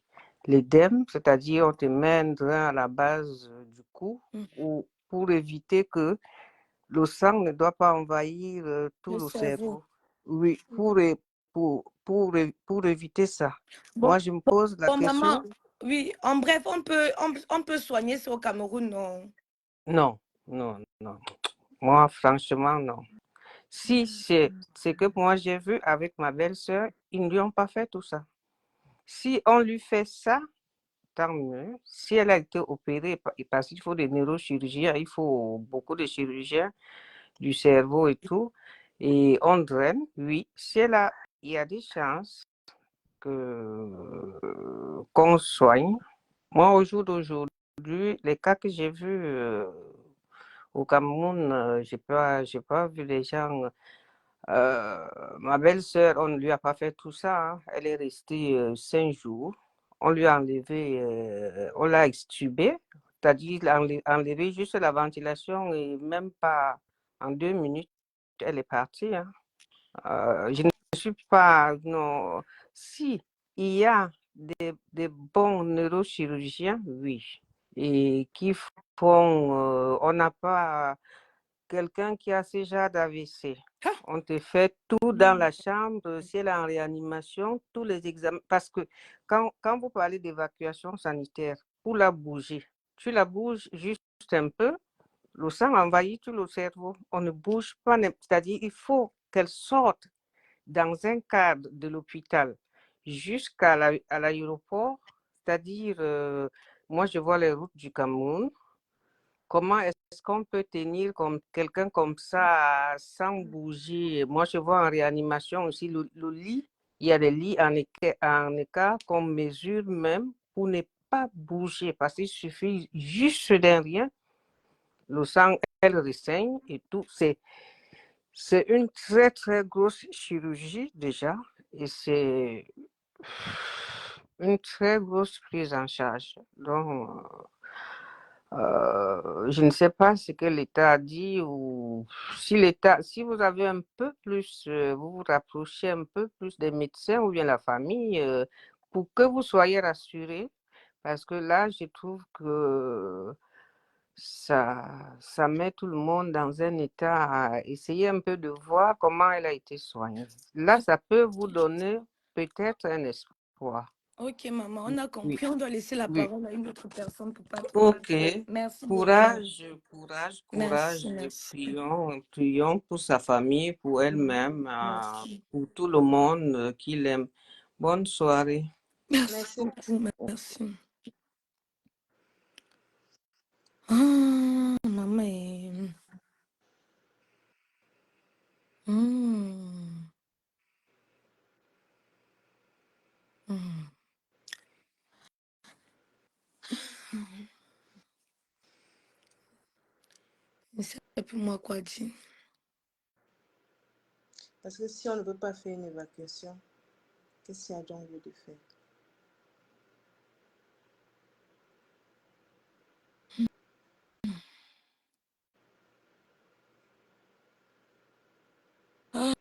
dèmes, c'est-à-dire on te met un drain à la base du cou pour éviter que le sang ne doit pas envahir tout le cerveau. Oui, pour éviter ça. Moi, je me pose la question. Maman, oui, en bref, on peut soigner ça au Cameroun, non? Non. Moi, franchement, non. Si c'est ce que moi j'ai vu avec ma belle-sœur, ils ne lui ont pas fait tout ça. Si on lui fait ça, tant mieux. Si elle a été opérée, parce qu'il faut des neurochirurgiens, il faut beaucoup de chirurgiens du cerveau et tout, et on draine, oui. Si il y a des chances qu'on soigne. Moi, au jour d'aujourd'hui, les cas que j'ai vus au Cameroun, j'ai pas vu les gens. Ma belle-sœur, on ne lui a pas fait tout ça. Hein. Elle est restée 5 jours. On lui a enlevé, on l'a extubée, c'est-à-dire enlevé juste la ventilation et même pas en 2 minutes, elle est partie. Hein. Je ne suis pas, non. Si il y a des bons neurochirurgiens, oui, et qui font, on n'a pas quelqu'un qui a ce genre d'AVC. On te fait tout dans la chambre, si elle est en réanimation, tous les examens. Parce que quand vous parlez d'évacuation sanitaire, pour la bouger, tu la bouges juste un peu, le sang envahit tout le cerveau. On ne bouge pas, c'est-à-dire il faut qu'elle sorte dans un cadre de l'hôpital jusqu'à l'aéroport, c'est-à-dire, moi je vois les routes du Cameroun. Comment est-ce qu'on peut tenir comme quelqu'un comme ça sans bouger? Moi, je vois en réanimation aussi le lit. Il y a des lits en écart qu'on mesure même pour ne pas bouger parce qu'il suffit juste d'un rien. Le sang, elle ressaigne et tout. C'est une très, très grosse chirurgie déjà et c'est une très grosse prise en charge. Donc, je ne sais pas ce que l'État a dit ou si vous avez un peu plus, vous vous rapprochez un peu plus des médecins ou bien la famille pour que vous soyez rassurés parce que là, je trouve que ça met tout le monde dans un état à essayer un peu de voir comment elle a été soignée. Là, ça peut vous donner peut-être un espoir. Ok, maman, on a compris. Oui. On doit laisser la parole à une autre personne pour pas. Ok. Merci. Courage. Merci. Prions pour sa famille, pour elle-même, pour tout le monde qui l'aime. Bonne soirée. Merci beaucoup. Merci. Ah, maman. Et puis moi, quoi dire? Parce que si on ne veut pas faire une évacuation, qu'est-ce qu'il y a donc lieu de faire? Ah,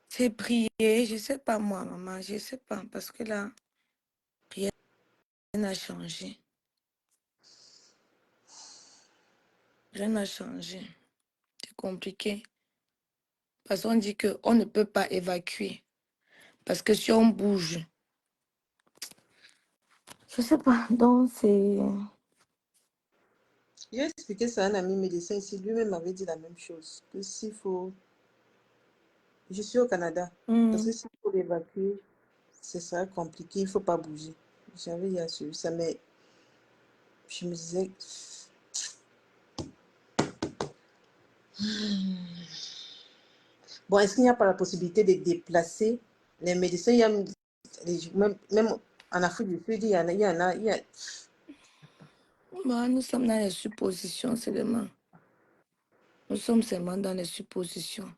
c'est prier, je sais pas moi, maman, je sais pas, parce que là, rien n'a changé. Rien n'a changé. C'est compliqué. Parce qu'on dit qu'on ne peut pas évacuer. Parce que si on bouge, je sais pas, donc c'est... J'ai expliqué ça à un ami médecin ici, lui-même avait dit la même chose, que s'il faut... Je suis au Canada, parce que s'il faut l'évacuer, ce sera compliqué, il ne faut pas bouger. J'avais dit à celui ça, mais je me disais... Bon, est-ce qu'il n'y a pas la possibilité de déplacer les médecins? Il y a même en Afrique du Sud, il y en a. Bah, nous sommes dans les suppositions seulement. Nous sommes seulement dans les suppositions.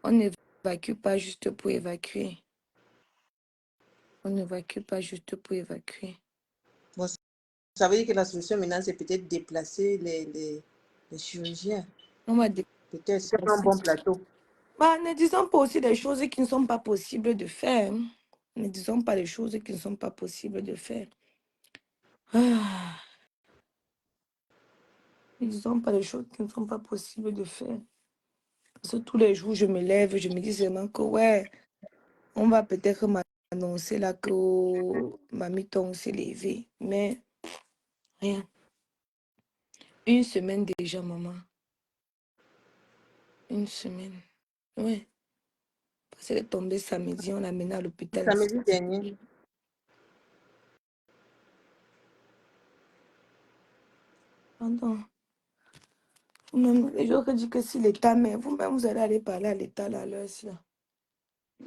On n'évacue pas juste pour évacuer. On n'évacue pas juste pour évacuer. Bon, ça veut dire que la solution maintenant, c'est peut-être déplacer les chirurgiens. On va peut-être sur un bon plateau. Bah, ne disons pas aussi des choses qui ne sont pas possibles de faire. Ne disons pas les choses qui ne sont pas possibles de faire. Ah. Ne disons pas les choses qui ne sont pas possibles de faire. Parce que tous les jours, je me lève, je me dis seulement que ouais, on va peut-être m'annoncer là que Mamiton s'est levé. Mais rien. Une semaine déjà, maman. Une semaine. Ouais. Parce qu'elle est tombée samedi, on l'a amenée à l'hôpital. Samedi dernier. Pardon. Je dis que si l'État, mais vous-même, vous allez aller parler à l'État là, à l'heure là.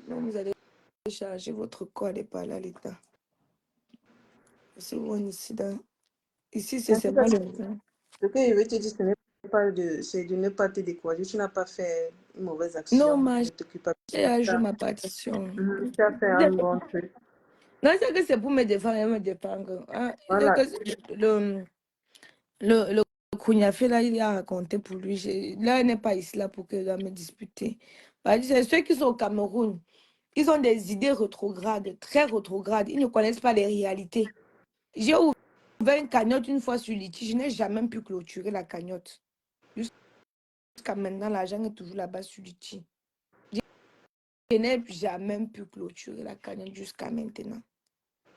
Vous allez charger votre corps, aller parler à l'État. C'est bon ici, ici c'est seulement le... Ce que je veux te dire, c'est de ne pas te décourager. Tu n'as pas fait une mauvaise action. Non, ma j'ai joué ma partition. Tu as fait un bon truc. Non, c'est que c'est pour me défendre et me défendre. Hein. Voilà. Le Kouniafé, là, il a raconté pour lui. Là, il n'est pas ici là pour qu'il doit me disputer. C'est ceux qui sont au Cameroun. Ils ont des idées rétrogrades, très rétrogrades. Ils ne connaissent pas les réalités. J'ai ouvert une cagnotte une fois sur litige. Je n'ai jamais pu clôturer la cagnotte. Jusqu'à maintenant, l'argent est toujours là-bas sur litige. Je n'ai jamais pu clôturer la cagnotte jusqu'à maintenant.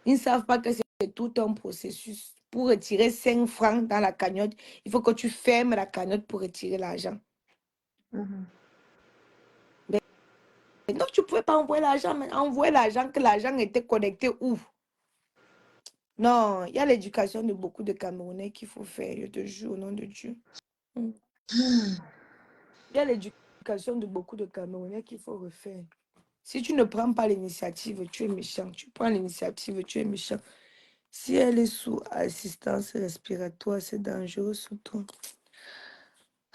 Ils ne savent pas que c'est tout un processus. Pour retirer 5 francs dans la cagnotte, il faut que tu fermes la cagnotte pour retirer l'argent. Mais non, tu ne pouvais pas envoyer l'argent, mais envoyer l'argent, que l'argent était connecté où? Non, il y a l'éducation de beaucoup de Camerounais qu'il faut faire, je te jure, au nom de Dieu. Il y a l'éducation de beaucoup de Camerounais qu'il faut refaire. Si tu ne prends pas l'initiative, tu es méchant. Tu prends l'initiative, tu es méchant. Si elle est sous assistance respiratoire, c'est dangereux surtout.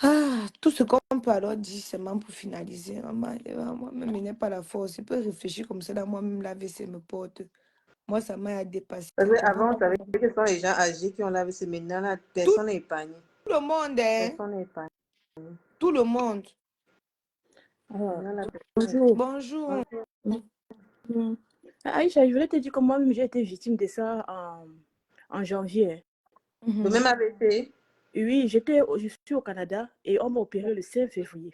Ah, tout ce qu'on peut alors dire seulement pour finaliser. Moi-même, il n'est pas la force. Je peux réfléchir comme ça, moi-même, la WC me porte. Moi, ça m'a dépassé. Parce qu'avant, tu savais que ce sont les gens âgés qui ont la WC. Maintenant, là, personne n'est épargné. Tout le monde, hein? Personne n'est épargné. Tout le monde. Bonjour. Bonjour. Aïcha, je voulais te dire que moi-même, j'ai été victime de ça en janvier. Le même AVC? Oui, je suis au Canada et on m'a opéré le 5 février.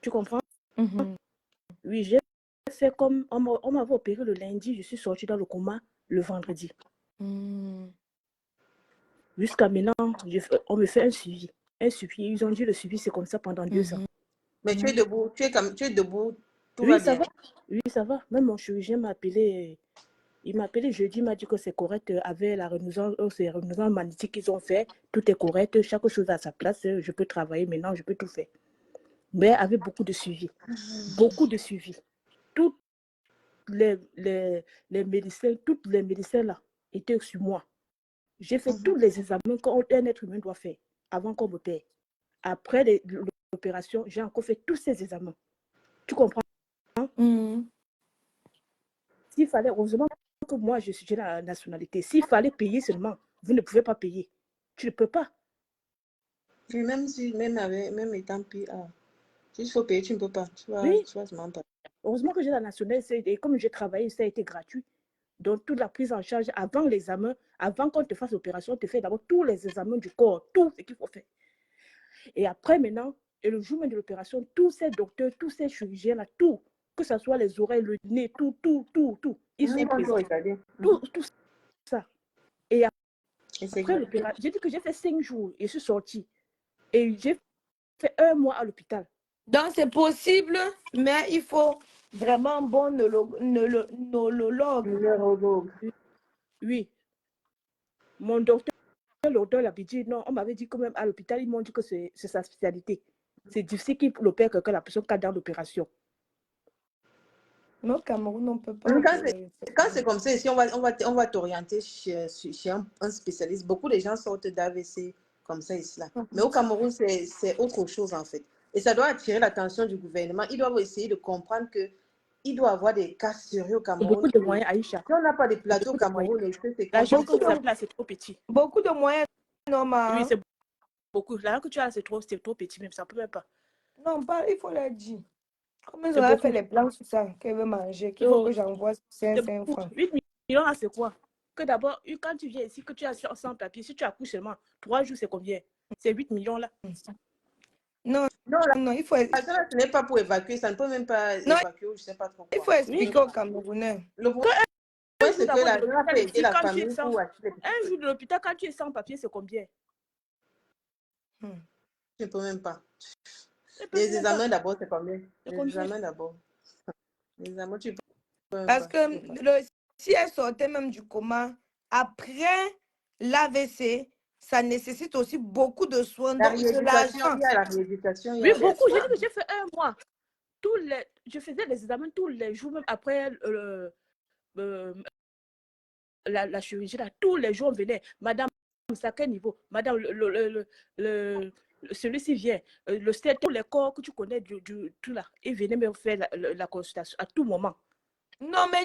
Tu comprends? Oui, j'ai fait comme... On m'avait opéré le lundi, je suis sortie dans le coma le vendredi. Jusqu'à maintenant, on me fait un suivi. Ils ont dit le suivi, c'est comme ça pendant 2 ans. Mais tu es debout, tu es debout, tout oui, va ça bien. va. Oui, ça va. Même mon chirurgien m'a appelé... Il m'a appelé jeudi, il m'a dit que c'est correct avec la renouvellement magnétique qu'ils ont fait. Tout est correct, chaque chose à sa place. Je peux travailler maintenant, je peux tout faire. Mais avec beaucoup de suivi. Beaucoup de suivi. Tous les médecins là étaient sur moi. J'ai fait tous les examens qu'un être humain doit faire avant qu'on m'opère. Après l'opération, j'ai encore fait tous ces examens. Tu comprends? S'il fallait, heureusement que moi, j'ai la nationalité. S'il fallait payer seulement, vous ne pouvez pas payer. Tu ne peux pas. Et même étant PR, s'il faut payer, tu ne peux pas. Tu vas se mentir. Heureusement que j'ai la nationalité. Et comme j'ai travaillé, ça a été gratuit. Donc, toute la prise en charge avant l'examen, avant qu'on te fasse l'opération, on te fait d'abord tous les examens du corps, tout ce qu'il faut faire. Et après, maintenant, et le jour même de l'opération, tous ces docteurs, tous ces chirurgiens-là, tout, que ce soit les oreilles, le nez, tout, ils sont présents. Tout ça. Et après l'opération, j'ai dit que j'ai fait 5 jours et je suis sortie. Et j'ai fait 1 mois à l'hôpital. Donc, c'est possible, mais il faut vraiment un bon neurologue. Oui. Mon docteur l'avait dit, non, on m'avait dit quand même à l'hôpital, ils m'ont dit que c'est sa spécialité. C'est difficile qu'il opère que la personne qui a dans l'opération. Mais au Cameroun, on ne peut pas. Quand c'est comme ça, ici, on va t'orienter chez un spécialiste. Beaucoup de gens sortent d'AVC comme ça ici. Là. Mais au Cameroun, c'est autre chose en fait. Et ça doit attirer l'attention du gouvernement. Ils doivent essayer de comprendre qu'il doit y avoir des cas sérieux au Cameroun. Beaucoup de moyens, Aïcha. Si on n'a pas de plateau au Cameroun, la chose que vous avez là, c'est trop petit. Beaucoup de moyens, normal. Oui, c'est beaucoup. Là que tu as, c'est trop petit, même ça ne peut même pas. Non, pas, il faut le dire. Comment ils ont fait les plans sur ça, qu'elle veut manger, qu'il faut que j'envoie 5 francs. 8 millions, là, c'est quoi? Que d'abord, quand tu viens ici, que tu as sans papier, si tu accouches seulement 3 jours, c'est combien? C'est 8 millions là. Non, il faut... Ça, ce n'est pas pour évacuer, ça ne peut même pas évacuer, je ne sais pas trop quoi. Il faut expliquer aux Camerounais. Le problème, c'est que la famille pour acheter. Un jour de l'hôpital, quand tu es sans papier, c'est combien? Je ne peux même pas. Les examens d'abord, c'est combien? Les examens d'abord. Les examens, tu peux parce que si elle sortait même du coma, après l'AVC, ça nécessite aussi beaucoup de soins. La rééducation, il y a la rééducation. Oui, beaucoup. J'ai dit que j'ai fait 1 mois. Je faisais les examens tous les jours, même après la chirurgie, là, tous les jours, on venait. Madame, c'est à quel niveau? Madame, celui-ci vient. Le stade, tous les corps que tu connais, tout là, il venait me faire la consultation à tout moment. Non, mais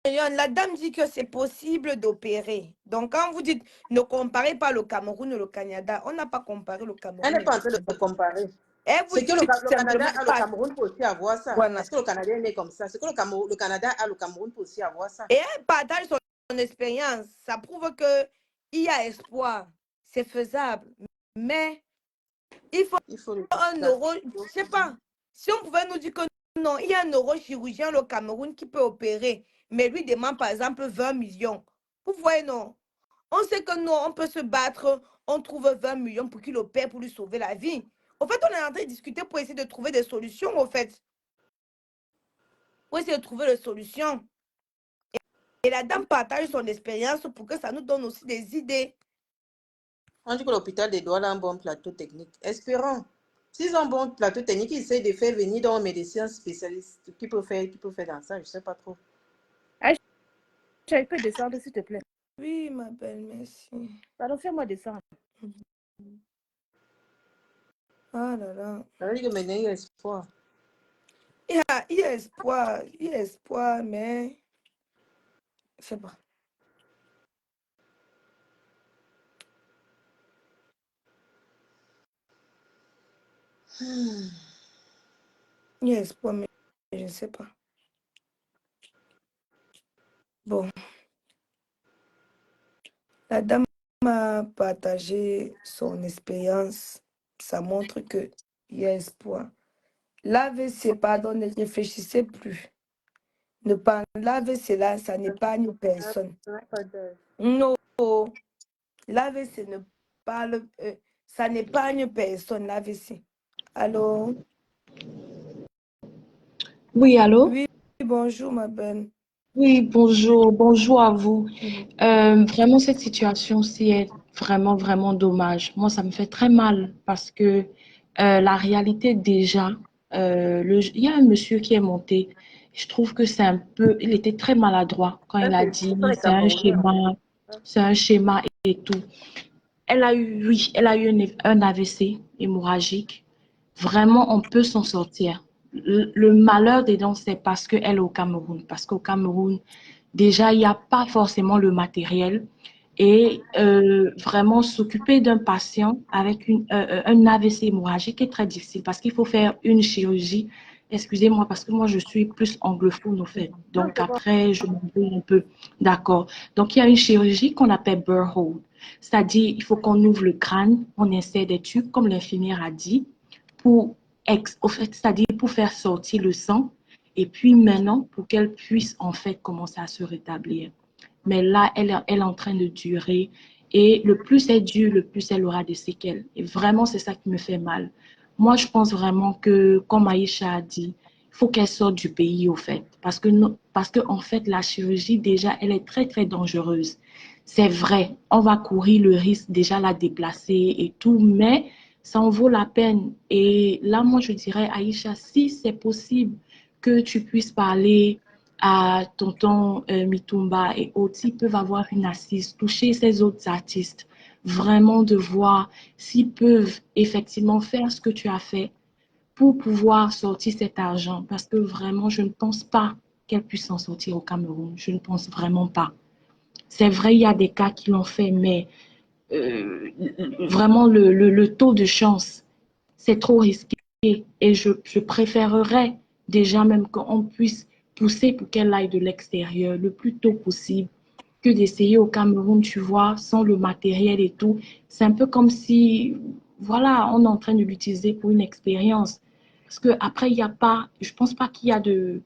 la dame dit que c'est possible d'opérer. Donc, quand vous dites ne comparez pas le Cameroun et le Canada, on n'a pas comparé le Cameroun. Elle n'est pas en train de comparer. C'est que le Canada a le Cameroun pour aussi avoir ça. Voilà. Est-ce que le Canada est né comme ça? C'est que le Canada a le Cameroun pour aussi avoir ça. Et elle partage son expérience. Ça prouve qu'il y a espoir. C'est faisable. Mais il faut un neuro... Je ne sais pas. Si on pouvait nous dire que non, il y a un neurochirurgien au Cameroun qui peut opérer, mais lui demande par exemple 20 millions. Vous voyez, non? On sait que non, on peut se battre, on trouve 20 millions pour qu'il opère, pour lui sauver la vie. Au fait, on est en train de discuter pour essayer de trouver des solutions, au fait. Pour essayer de trouver des solutions. Et la dame partage son expérience pour que ça nous donne aussi des idées. On dit que l'hôpital des Douala a un bon plateau technique. Espérons. S'ils ont un bon plateau technique, ils essaient de faire venir dans un médecin spécialiste qui peut faire dans ça, je ne sais pas trop. Tu peux descendre, s'il te plaît. Oui, ma belle, merci. Alors, fais-moi descendre. Ah là là. Ça veut dire que maintenant, il y a espoir. Il y a espoir, mais... Je ne sais pas. Il y a espoir, mais je ne sais pas. Bon. La dame a partagé son expérience. Ça montre qu'il y a espoir. L'AVC, pardon, ne réfléchissez plus. L'AVC là, ça n'épargne personne. Non. L'AVC ne parle... ça n'épargne personne, l'AVC. Allô? Oui, allô? Oui, bonjour, ma belle. Oui, bonjour à vous. Vraiment, cette situation-ci est vraiment, vraiment dommage. Moi, ça me fait très mal parce que la réalité, déjà, il y a un monsieur qui est monté. Je trouve que c'est un peu, il était très maladroit quand il a dit c'est un schéma et tout. Elle a eu, oui, elle a eu un AVC hémorragique. Vraiment, on peut s'en sortir. Le malheur des dents, c'est parce qu'elle est au Cameroun. Parce qu'au Cameroun, déjà, il n'y a pas forcément le matériel. Et vraiment, s'occuper d'un patient avec un AVC hémorragique est très difficile parce qu'il faut faire une chirurgie. Excusez-moi, parce que moi, je suis plus anglophone, au fait. Donc, après, je m'embrouille un peu. D'accord. Donc, il y a une chirurgie qu'on appelle burr hole. C'est-à-dire, il faut qu'on ouvre le crâne, on insère des tubes, comme l'infirmière a dit, pour, c'est-à-dire pour faire sortir le sang. Et puis maintenant, pour qu'elle puisse en fait commencer à se rétablir. Mais là, elle est en train de durer. Et le plus elle dure, le plus elle aura des séquelles. Et vraiment, c'est ça qui me fait mal. Moi, je pense vraiment que, comme Aïcha a dit, il faut qu'elle sorte du pays, au fait. Parce que, en fait, la chirurgie, déjà, elle est très, très dangereuse. C'est vrai, on va courir le risque déjà la déplacer et tout, mais ça en vaut la peine. Et là, moi, je dirais, Aïcha, si c'est possible que tu puisses parler à tonton Mitumba et autres, ils peuvent avoir une assise, toucher ces autres artistes, vraiment de voir s'ils peuvent effectivement faire ce que tu as fait pour pouvoir sortir cet argent. Parce que vraiment, je ne pense pas qu'elle puisse s'en sortir au Cameroun. Je ne pense vraiment pas. C'est vrai, il y a des cas qui l'ont fait, mais vraiment, le taux de chance, c'est trop risqué. Et je préférerais déjà même qu'on puisse pousser pour qu'elle aille de l'extérieur le plus tôt possible que d'essayer au Cameroun, tu vois, sans le matériel et tout. C'est un peu comme si, voilà, on est en train de l'utiliser pour une expérience. Parce qu'après, il n'y a pas, je pense pas qu'il y a il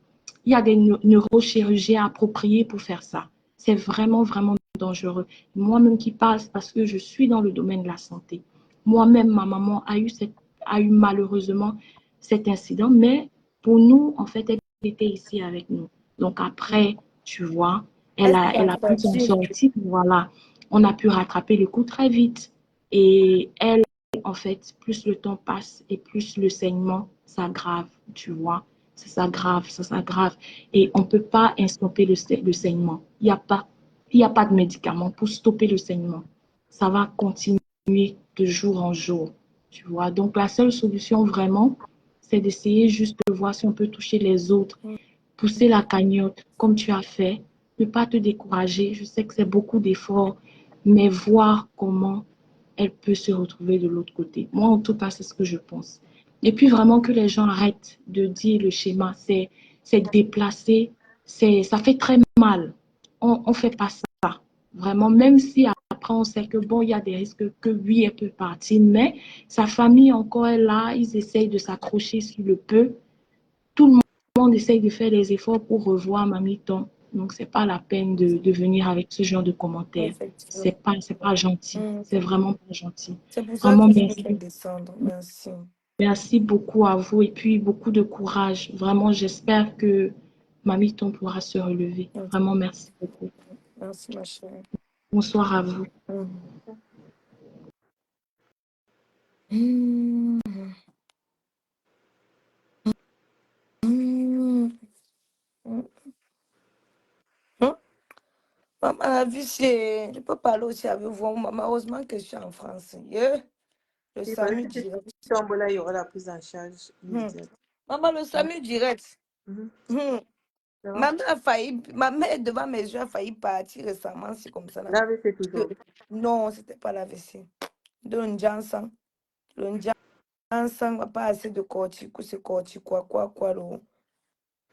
y a des neurochirurgiens appropriés pour faire ça. C'est vraiment, vraiment dangereux. Moi-même qui passe parce que je suis dans le domaine de la santé. Moi-même, ma maman a eu malheureusement cet incident, mais pour nous, en fait, elle était ici avec nous. Donc après, tu vois, elle a pu s'en sortir, voilà. On a pu rattraper le coup très vite. Et elle, en fait, plus le temps passe et plus le saignement s'aggrave, tu vois. Ça s'aggrave, ça s'aggrave. Et on ne peut pas stopper le saignement. Il y a pas de médicament pour stopper le saignement. Ça va continuer de jour en jour, tu vois. Donc, la seule solution vraiment, c'est d'essayer juste de voir si on peut toucher les autres, pousser la cagnotte comme tu as fait, ne pas te décourager. Je sais que c'est beaucoup d'efforts, mais voir comment elle peut se retrouver de l'autre côté. Moi, en tout cas, c'est ce que je pense. Et puis vraiment que les gens arrêtent de dire le schéma, c'est déplacé, ça fait très mal. On ne fait pas ça. Vraiment, même si après on sait que bon, il y a des risques que oui, elle peut partir, mais sa famille encore est là, ils essayent de s'accrocher sur le peu. Tout le monde essaye de faire des efforts pour revoir Mamiton. Donc, c'est pas la peine de venir avec ce genre de commentaires. C'est pas gentil. C'est vraiment pas gentil. C'est pour ça Vraiment, que je vais merci. descendre. Merci. Merci beaucoup à vous et puis beaucoup de courage. Vraiment, j'espère que Mamiton pourra se relever. Vraiment, merci beaucoup. Merci, ma chérie. Bonsoir à vous. Maman, la vie, je peux parler aussi avec vous. Maman, heureusement que je suis en France. Le SAMU direct. Là, il y aura la prise en charge immédiate. Maman, le SAMU direct. Maman a failli, ma mère devant mes yeux a failli partir récemment, c'est comme ça. L'AVC toujours. Non, c'était pas l'AVC. De Njansan. Le Njansan n'a pas assez de cortico, c'est cortico, quoi.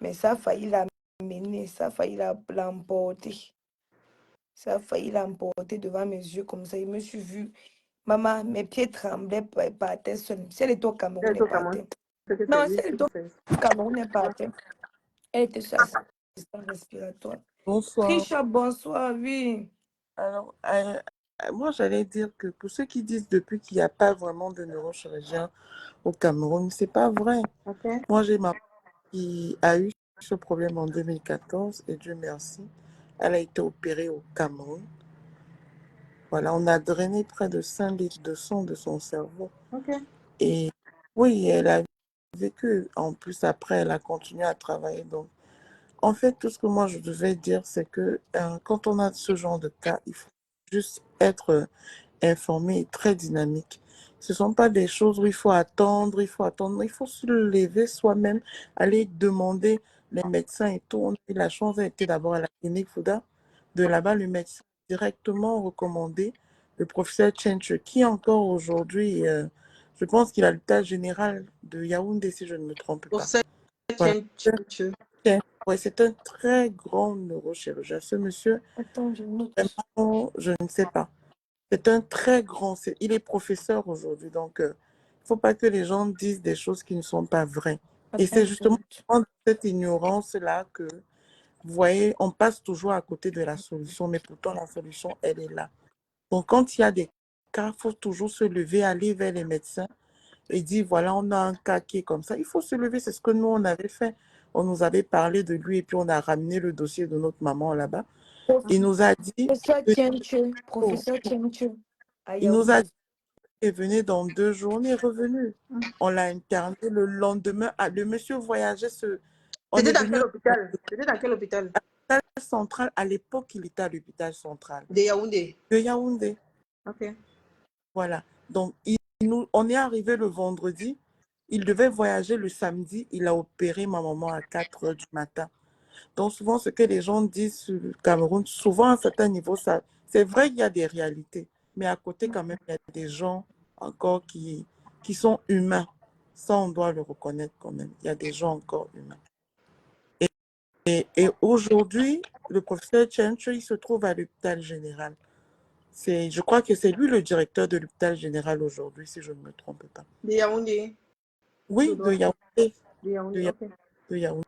Mais ça a failli l'amener, ça a failli l'emporter. Ça a failli l'emporter devant mes yeux comme ça. Il me suis vu. Maman, mes pieds tremblaient, partaient seuls. Si elle était au Cameroun, elle partait. Non, si elle était au Cameroun, elle partait. Elle était sur assistance respiratoire. Bonsoir. Trisha, bonsoir, oui. Alors, moi, j'allais dire que pour ceux qui disent depuis qu'il n'y a pas vraiment de neurochirurgien au Cameroun, c'est pas vrai. Okay. Moi, j'ai ma qui a eu ce problème en 2014 et Dieu merci, elle a été opérée au Cameroun. Voilà, on a drainé près de 5 litres de sang de son cerveau. Okay. Et oui, elle a vécu. En plus, après, elle a continué à travailler. Donc, en fait, tout ce que moi, je devais dire, c'est que quand on a ce genre de cas, il faut juste être informé et très dynamique. Ce ne sont pas des choses où il faut attendre, il faut se lever soi-même, aller demander les médecins et tout. On a eu la chance d'être d'abord à la clinique Fouda. De là-bas, le médecin a directement recommandé le professeur Chenche, qui encore aujourd'hui, je pense qu'il a l'état général de Yaoundé, si je ne me trompe pas. Voilà. Ouais, c'est un très grand neurochirurgien. Ce monsieur, vraiment, je ne sais pas. C'est un très grand, il est professeur aujourd'hui, donc il ne faut pas que les gens disent des choses qui ne sont pas vraies. Et c'est justement dans cette ignorance-là que, vous voyez, on passe toujours à côté de la solution, mais pourtant la solution, elle est là. Donc quand il y a des cas, il faut toujours se lever, aller vers les médecins et dire, voilà, on a un cas qui est comme ça. Il faut se lever, c'est ce que nous, on avait fait. On nous avait parlé de lui et puis on a ramené le dossier de notre maman là-bas. Il nous a dit... Professeur Tienche. Il nous a dit qu'il venait dans 2 jours, on est revenu. On l'a interné le lendemain. Ah, le monsieur voyageait. C'était dans quel hôpital? C'était dans quel hôpital? À l'hôpital central. À l'époque, il était à l'hôpital central. De Yaoundé? De Yaoundé. Ok. Voilà. Donc, on est arrivé le vendredi. Il devait voyager le samedi. Il a opéré ma maman à 4 heures du matin. Donc, souvent, ce que les gens disent sur le Cameroun, souvent à un certain niveau, c'est vrai qu'il y a des réalités. Mais à côté, quand même, il y a des gens encore qui sont humains. Ça, on doit le reconnaître quand même. Il y a des gens encore humains. Et aujourd'hui, le professeur Chencho, il se trouve à l'hôpital général. Je crois que c'est lui le directeur de l'hôpital général aujourd'hui, si je ne me trompe pas. De Yaoundé? Oui, de Yaoundé. De Yaoundé, ok. De Yaoundé.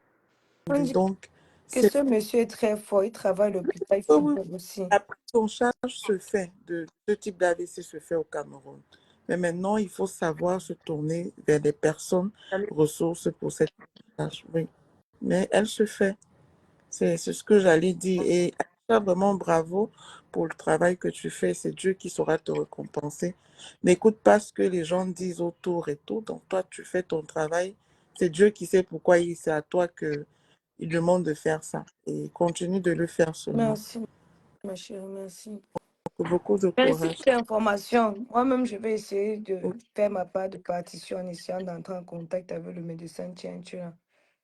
On dit Donc, que ce monsieur est très fort, il travaille à l'hôpital, il fait aussi. La prise en charge se fait, de ce type d'AVC se fait au Cameroun. Mais maintenant, il faut savoir se tourner vers des personnes ressources pour cette tâche. Oui, mais elle se fait. C'est ce que j'allais dire. Et vraiment bravo pour le travail que tu fais. C'est Dieu qui saura te récompenser. N'écoute pas ce que les gens disent autour et tout. Donc toi, tu fais ton travail. C'est Dieu qui sait pourquoi c'est à toi qu'il demande de faire ça. Et continue de le faire seulement. Merci, ma chérie, merci. Beaucoup de Merci courage. pour l'information. Moi-même, je vais essayer de faire ma part de partition en essayant d'entrer en contact avec le médecin Tienche.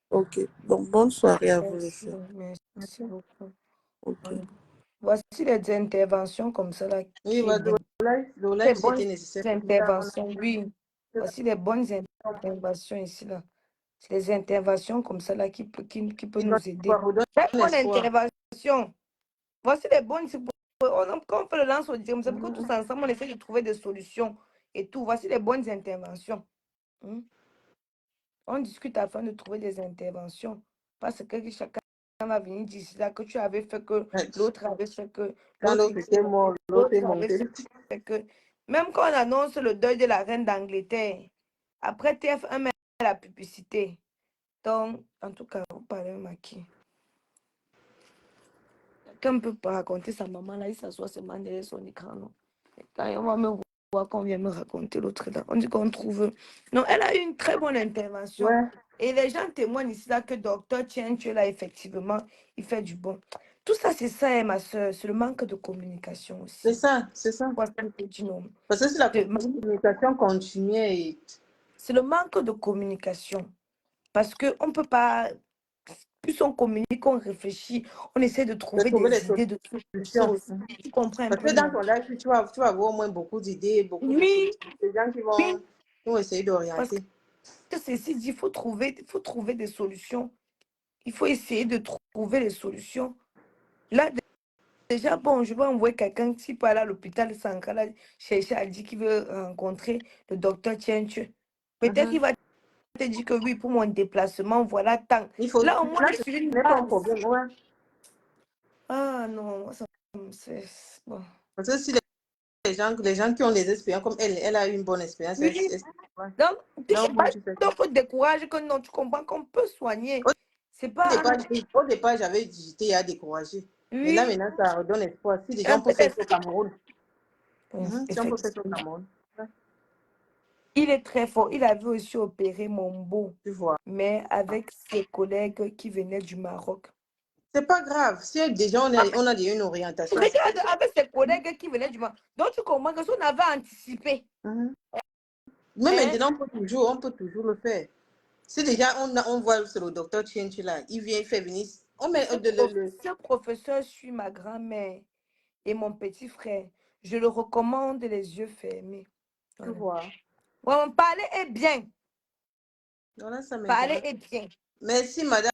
Ok, donc bonne soirée à vous les Merci, filles. merci beaucoup. Ok. Voici les interventions comme ça là. Oui, Les bonnes interventions, oui. Voici les bonnes interventions ici là. C'est les interventions comme ça là qui peut nous aider. Très bonne intervention. Voici les bonnes. Quand on fait le lance au diable, c'est que tous ensemble, on essaie de trouver des solutions et tout. Voici les bonnes interventions. On discute afin de trouver des interventions. Parce que chacun va venir d'ici là que tu avais fait que l'autre avait fait que l'autre était mort, l'autre est monté. Même quand on annonce le deuil de la reine d'Angleterre, après TF1 met la publicité. Donc, en tout cas, vous parlez à qui? Quelqu'un ne peut pas raconter sa maman là, il s'assoit seulement derrière son écran. Non? Quand on va me voir qu'on vient me raconter l'autre là, on dit qu'on trouve. Non, elle a eu une très bonne intervention. Ouais. Et les gens témoignent ici là que docteur Tienche là, effectivement, il fait du bon. Tout ça, c'est ça, ma soeur, c'est le manque de communication aussi. C'est ça, c'est ça. Parce que c'est la communication continue. C'est le manque de communication. Parce qu'on ne peut pas... Plus on communique, on réfléchit, on essaie de trouver des idées de solutions. Tu comprends un peu? Parce que dans ton live, tu vas avoir au moins beaucoup d'idées, beaucoup de gens qui vont essayer d'orienter. Parce que ceci dit, il faut trouver des solutions. Il faut essayer de trouver les solutions. Là, déjà, bon, je vais envoyer quelqu'un qui peut aller à l'hôpital Sankara chercher à dire qu'il veut rencontrer le docteur Tienche. Peut-être qu'il va te dire que oui, pour mon déplacement, voilà tant. Là, au moins, je suis une base. Problème, ouais. Ah non, c'est bon. Parce que si les gens qui ont des expériences comme elle a eu une bonne expérience. Oui. Donc, il faut décourager que non, tu comprends qu'on peut soigner. C'est pas... Au départ, j'avais j'étais à décourager. Oui. Mais là, maintenant, ça redonne espoir. Si les gens peuvent faire ça au Cameroun. Si on peut faire ça au Cameroun. Il est très fort. Il avait aussi opéré mon beau. Tu vois. Mais avec ses collègues qui venaient du Maroc. C'est pas grave. Si déjà on a déjà une orientation. Regarde avec ses collègues qui venaient du monde. Donc tu comprends que si on avait anticipé. Mais maintenant, on peut toujours le faire. Si déjà on voit sur le docteur Chienchi là, il vient, il fait venir. On met Ce professeur suit ma grand-mère et mon petit frère. Je le recommande les yeux fermés. Tu vois. Bon, parler est bien. Voilà, ça parler est bien. Merci, madame.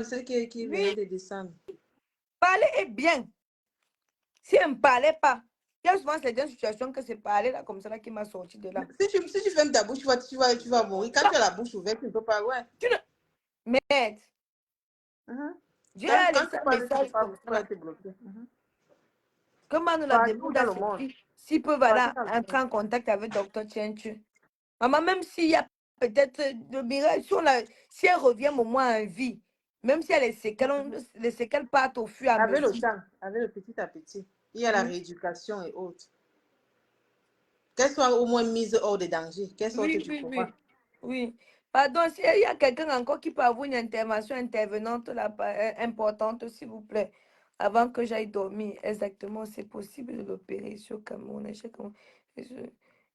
Celle qui vient de descendre. Parler est bien. Si elle ne parlait pas, il y a souvent certaines situations que c'est parler là, comme ça là, qui m'a sorti de là. Si tu fermes ta bouche, tu vas mourir. Quand tu as la bouche ouverte, tu ne peux pas. Ouais. Mais, Dieu a laissé un message comme ça. Comment nous la demande à Sophie s'ils peuvent entrer en contact avec Dr. Tchenchu. Maman, même s'il y a peut-être le miracle, si elle revient au moins en vie, même si elle est les séquelles partent au fur et à mesure. Avec le temps, avec le petit à petit. Il y a la rééducation et autres. Qu'elle soit au moins mise hors de danger. Qu'elle soit Oui. Pardon, s'il y a quelqu'un encore qui peut avoir une intervention intervenante là, importante, s'il vous plaît, avant que j'aille dormir. Exactement, c'est possible de l'opérer sur Cameroun.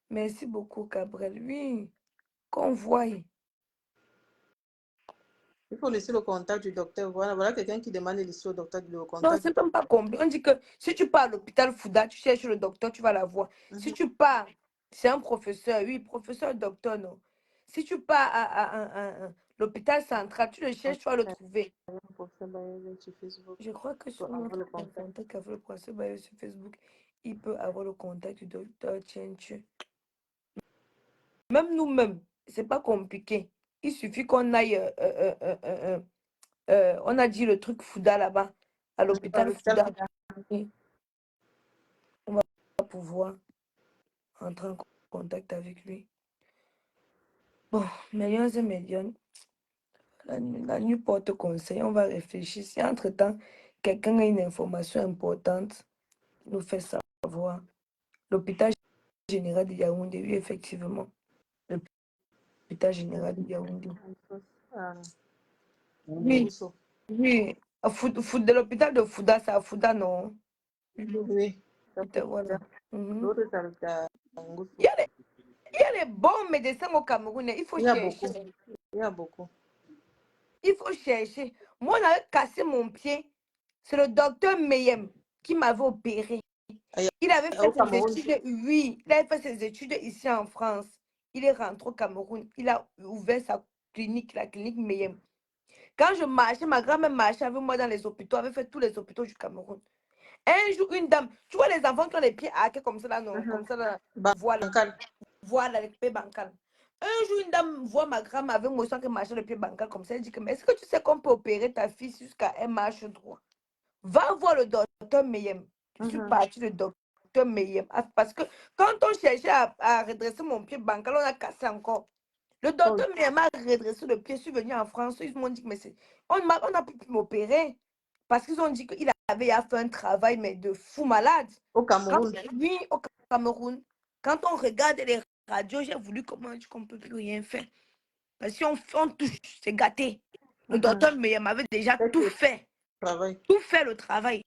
Merci beaucoup, Gabriel. Oui, qu'on voie. Il faut laisser le contact du docteur. Voilà quelqu'un qui demande de laisser au docteur le contact. Non, c'est même pas compliqué. On dit que si tu pars à l'hôpital Fouda, tu cherches le docteur, tu vas la voir. Si tu pars, c'est un professeur, oui, professeur, docteur, non. Si tu pars à l'hôpital central, tu le cherches, tu vas le trouver. Je crois que sur notre contact avec le professeur Bayo sur Facebook, il peut avoir le contact du docteur Tchenchu. Même nous-mêmes, c'est pas compliqué. Il suffit qu'on aille, on a dit le truc Fouda là-bas, à l'hôpital Fouda. On va pouvoir entrer en contact avec lui. Bon, médiums et médiums, la nuit porte conseil, on va réfléchir. Si entre-temps, quelqu'un a une information importante, nous fait savoir. L'hôpital général de Yaoundé, oui, effectivement. L'hôpital général de Yaoundé. Oui, oui. De l'hôpital de Fouda, c'est à Fouda, non? Oui. Voilà. Il y a les bons médecins au Cameroun. Il faut chercher. Il y a beaucoup. Il faut chercher. Moi, on a cassé mon pied. C'est le docteur Meyem qui m'avait opéré. Il avait fait ses études, oui, il avait fait ses études ici en France. Il est rentré au Cameroun. Il a ouvert sa clinique, la clinique Meyem. Quand je marchais, ma grand-mère marchait avec moi dans les hôpitaux, avait fait tous les hôpitaux du Cameroun. Un jour, une dame, tu vois les enfants qui ont les pieds hackés comme ça là, non? Comme ça là. Voilà, les pieds bancals. Un jour, une dame voit ma grand-mère avec moi qui marchait le pied bancal comme ça. Elle dit que, mais est-ce que tu sais qu'on peut opérer ta fille jusqu'à un marche droit? Va voir le docteur Meyem. Je suis partie le docteur Meyem. Parce que quand on cherchait à redresser mon pied bancal, on a cassé encore. Le docteur Meyem a redressé le pied. Je suis venue en France. Ils m'ont dit que mais on a pu m'opérer. Parce qu'ils ont dit qu'il avait fait un travail mais de fou malade. Au Cameroun? Oui, au Cameroun. Quand on regarde les radios, j'ai voulu qu'on ne peut plus rien faire. Parce que si on touche, c'est gâté. Le docteur Meyem avait déjà tout fait. Tout fait le travail.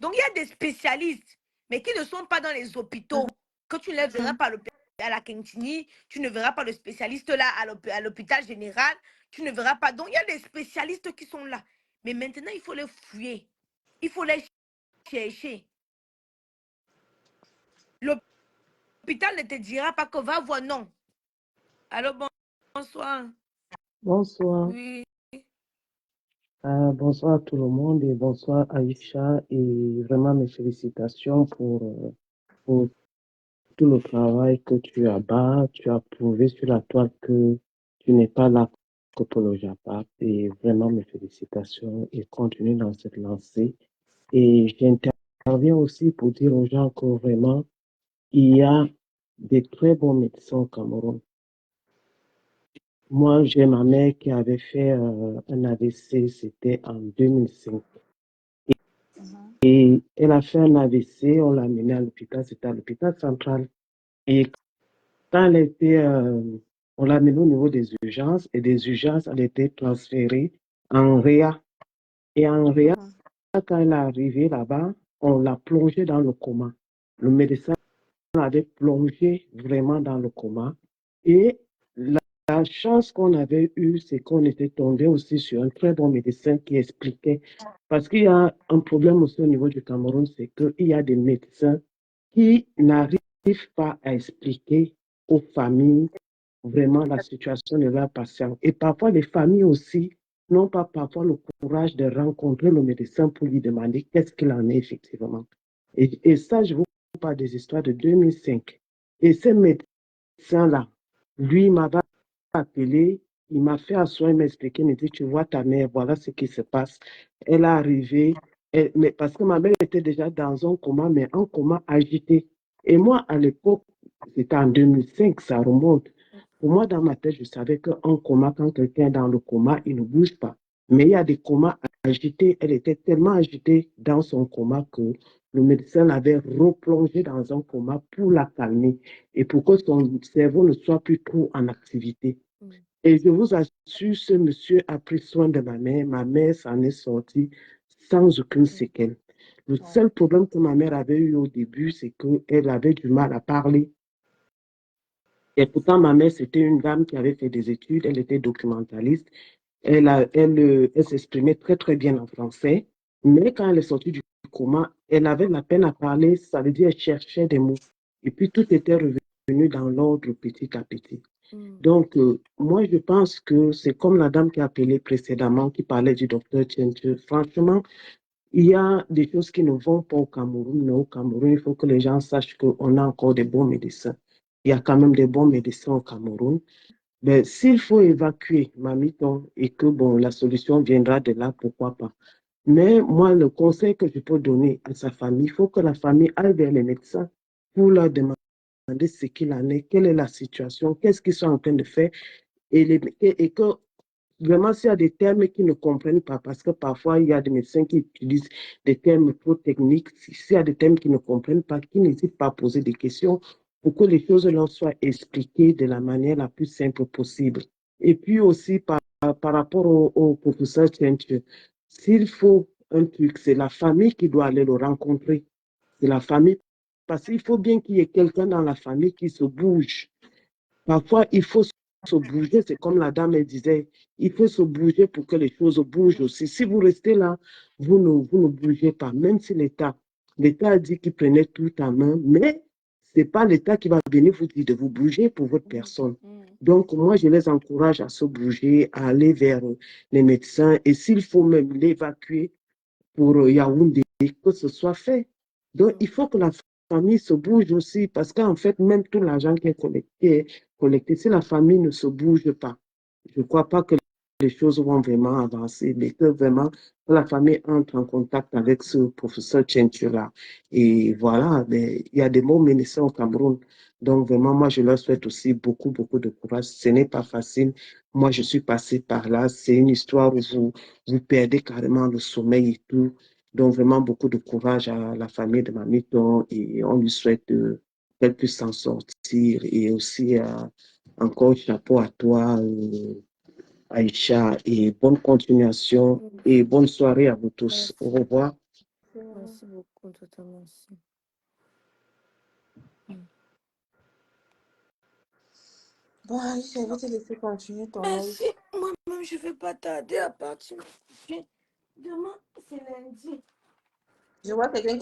Donc, il y a des spécialistes, mais qui ne sont pas dans les hôpitaux, que tu ne les verras pas à la Quintini, tu ne verras pas le spécialiste là à l'hôpital général, tu ne verras pas. Donc, il y a des spécialistes qui sont là. Mais maintenant, il faut les fouiller. Il faut les chercher. L'hôpital ne te dira pas que va voir, non. Allô, bonsoir. Bonsoir. Oui. Bonsoir à tout le monde et bonsoir Aïcha et vraiment mes félicitations pour tout le travail que tu as bas. Tu as prouvé sur la toile que tu n'es pas là que pour le Japon et vraiment mes félicitations et continue dans cette lancée. Et j'interviens aussi pour dire aux gens que vraiment il y a des très bons médecins au Cameroun. Moi, j'ai ma mère qui avait fait un AVC, c'était en 2005. Et elle a fait un AVC, on l'a amenée à l'hôpital, c'était à l'hôpital central. Et quand elle était, on l'a amenée au niveau des urgences, et des urgences, elle était transférée en REA. Et en REA, quand elle est arrivée là-bas, on l'a plongée dans le coma. Le médecin avait plongé vraiment dans le coma. Et la chance qu'on avait eue, c'est qu'on était tombé aussi sur un très bon médecin qui expliquait. Parce qu'il y a un problème aussi au niveau du Cameroun, c'est qu'il y a des médecins qui n'arrivent pas à expliquer aux familles vraiment la situation de leurs patients. Et parfois, les familles aussi n'ont pas parfois le courage de rencontrer le médecin pour lui demander qu'est-ce qu'il en est effectivement. Et ça, je vous parle des histoires de 2005. Et ce médecin-là, lui, m'avait appelé, il m'a fait asseoir, il m'a expliqué, il m'a dit, tu vois ta mère, voilà ce qui se passe. Elle est arrivée, mais parce que ma mère était déjà dans un coma, mais un coma agité. Et moi, à l'époque, c'était en 2005, ça remonte. Pour moi, dans ma tête, je savais qu'un coma, quand quelqu'un est dans le coma, il ne bouge pas. Mais il y a des comas agités. Elle était tellement agitée dans son coma que le médecin l'avait replongée dans un coma pour la calmer et pour que son cerveau ne soit plus trop en activité. Et je vous assure, ce monsieur a pris soin de ma mère s'en est sortie sans aucune séquelle. Le seul problème que ma mère avait eu au début, c'est qu'elle avait du mal à parler. Et pourtant, ma mère, c'était une dame qui avait fait des études, elle était documentaliste, elle s'exprimait très, très bien en français, mais quand elle est sortie du coma, elle avait la peine à parler, ça veut dire elle cherchait des mots. Et puis, tout était revenu dans l'ordre petit à petit. Donc, moi, je pense que c'est comme la dame qui a appelé précédemment, qui parlait du docteur Tchenche. Franchement, il y a des choses qui ne vont pas au Cameroun, mais au Cameroun, il faut que les gens sachent qu'on a encore des bons médecins. Il y a quand même des bons médecins au Cameroun. Mais s'il faut évacuer Mamiton et que bon, la solution viendra de là, pourquoi pas. Mais moi, le conseil que je peux donner à sa famille, il faut que la famille aille vers les médecins pour leur demander ce qu'il en est, quelle est la situation, qu'est-ce qu'ils sont en train de faire et que vraiment, s'il y a des termes qu'ils ne comprennent pas, parce que parfois, il y a des médecins qui utilisent des termes trop techniques, s'il y a des termes qu'ils ne comprennent pas, qu'ils n'hésitent pas à poser des questions pour que les choses leur soient expliquées de la manière la plus simple possible. Et puis aussi, par rapport au professeur Tchenche, s'il faut un truc, c'est la famille qui doit aller le rencontrer. C'est la famille, parce qu'il faut bien qu'il y ait quelqu'un dans la famille qui se bouge. Parfois, il faut se bouger, c'est comme la dame elle disait, il faut se bouger pour que les choses bougent aussi. Si vous restez là, vous ne bougez pas, même si l'État a dit qu'il prenait tout en main, mais ce n'est pas l'État qui va venir vous dire de vous bouger pour votre personne. Donc, moi, je les encourage à se bouger, à aller vers les médecins et s'il faut même l'évacuer pour Yaoundé, que ce soit fait. Donc, il faut que la famille se bouge aussi, parce qu'en fait, même tout l'argent qui est collecté, si la famille ne se bouge pas, je ne crois pas que les choses vont vraiment avancer, mais que vraiment la famille entre en contact avec ce professeur Tchentura. Et voilà, il y a des bons médecins au Cameroun. Donc, vraiment, moi, je leur souhaite aussi beaucoup, beaucoup de courage. Ce n'est pas facile. Moi, je suis passée par là. C'est une histoire où vous perdez carrément le sommeil et tout. Donc, vraiment, beaucoup de courage à la famille de Mamiton et on lui souhaite qu'elle puisse s'en sortir. Et aussi, encore chapeau à toi, Aïcha, et bonne continuation et bonne soirée à vous tous. Au revoir. Merci beaucoup, totalement. Merci. Bon, Aïcha, je vais te laisser continuer ton live. Merci. Moi-même, je ne vais pas tarder à partir. Demain, c'est lundi. Je vois quelqu'un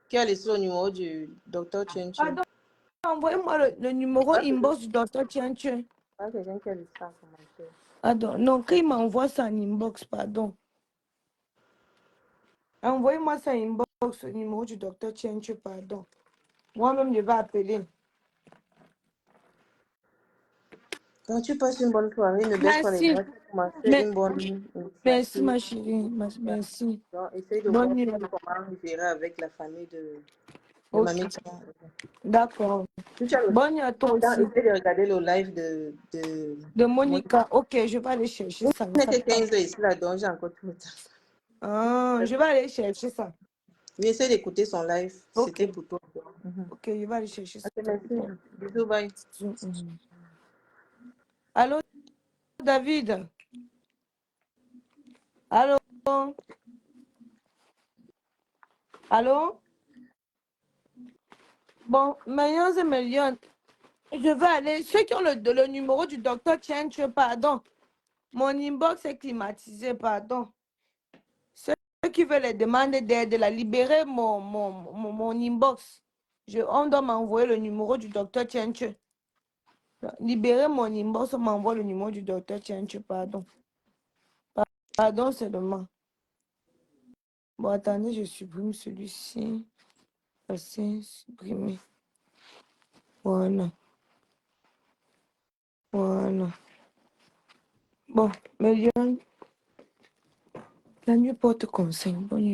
qui a laissé le numéro du docteur Tchenche. Pardon, envoyez-moi le numéro inbox du docteur Tchenche. Il y a quelqu'un qui a laissé un commentaire. Pardon, non, qu'il m'envoie ça en inbox, pardon. Envoyez-moi ça en inbox, le numéro du docteur Tchenche, pardon. Moi-même, je vais appeler. Quand tu passes une bonne soirée, ne baisse pas les bras. Une bonne Merci, ma chérie. Merci. Donc, essaye de voir comment gérer avec la famille de Mamie. D'accord. Bonne nuit à toi aussi. Essaye de regarder le live de Monica. Ok, je vais aller chercher ça. Il y a 15 heures ici, là, donc j'ai encore tout le temps. Je vais aller chercher ça. Oui, essaye d'écouter son live. Okay. C'était pour toi. Ok, je vais aller chercher ça. Ok, merci. Bisous, bye. Allô, David? Allô? Allô? Bon, maintenant, c'est millions. Je vais aller. Ceux qui ont le numéro du docteur Chenche, pardon. Mon inbox est climatisé, pardon. Ceux qui veulent les demander d'aide, la libérer mon inbox. On doit m'envoyer le numéro du docteur Chenche. Libérer mon inbox, on m'envoie le numéro du docteur Chenche, pardon. Pardon seulement. Bon, attendez, je supprime celui-ci. Passer, supprimer. Voilà. Voilà. Bon, mais la nuit porte conseil. Bonne nuit.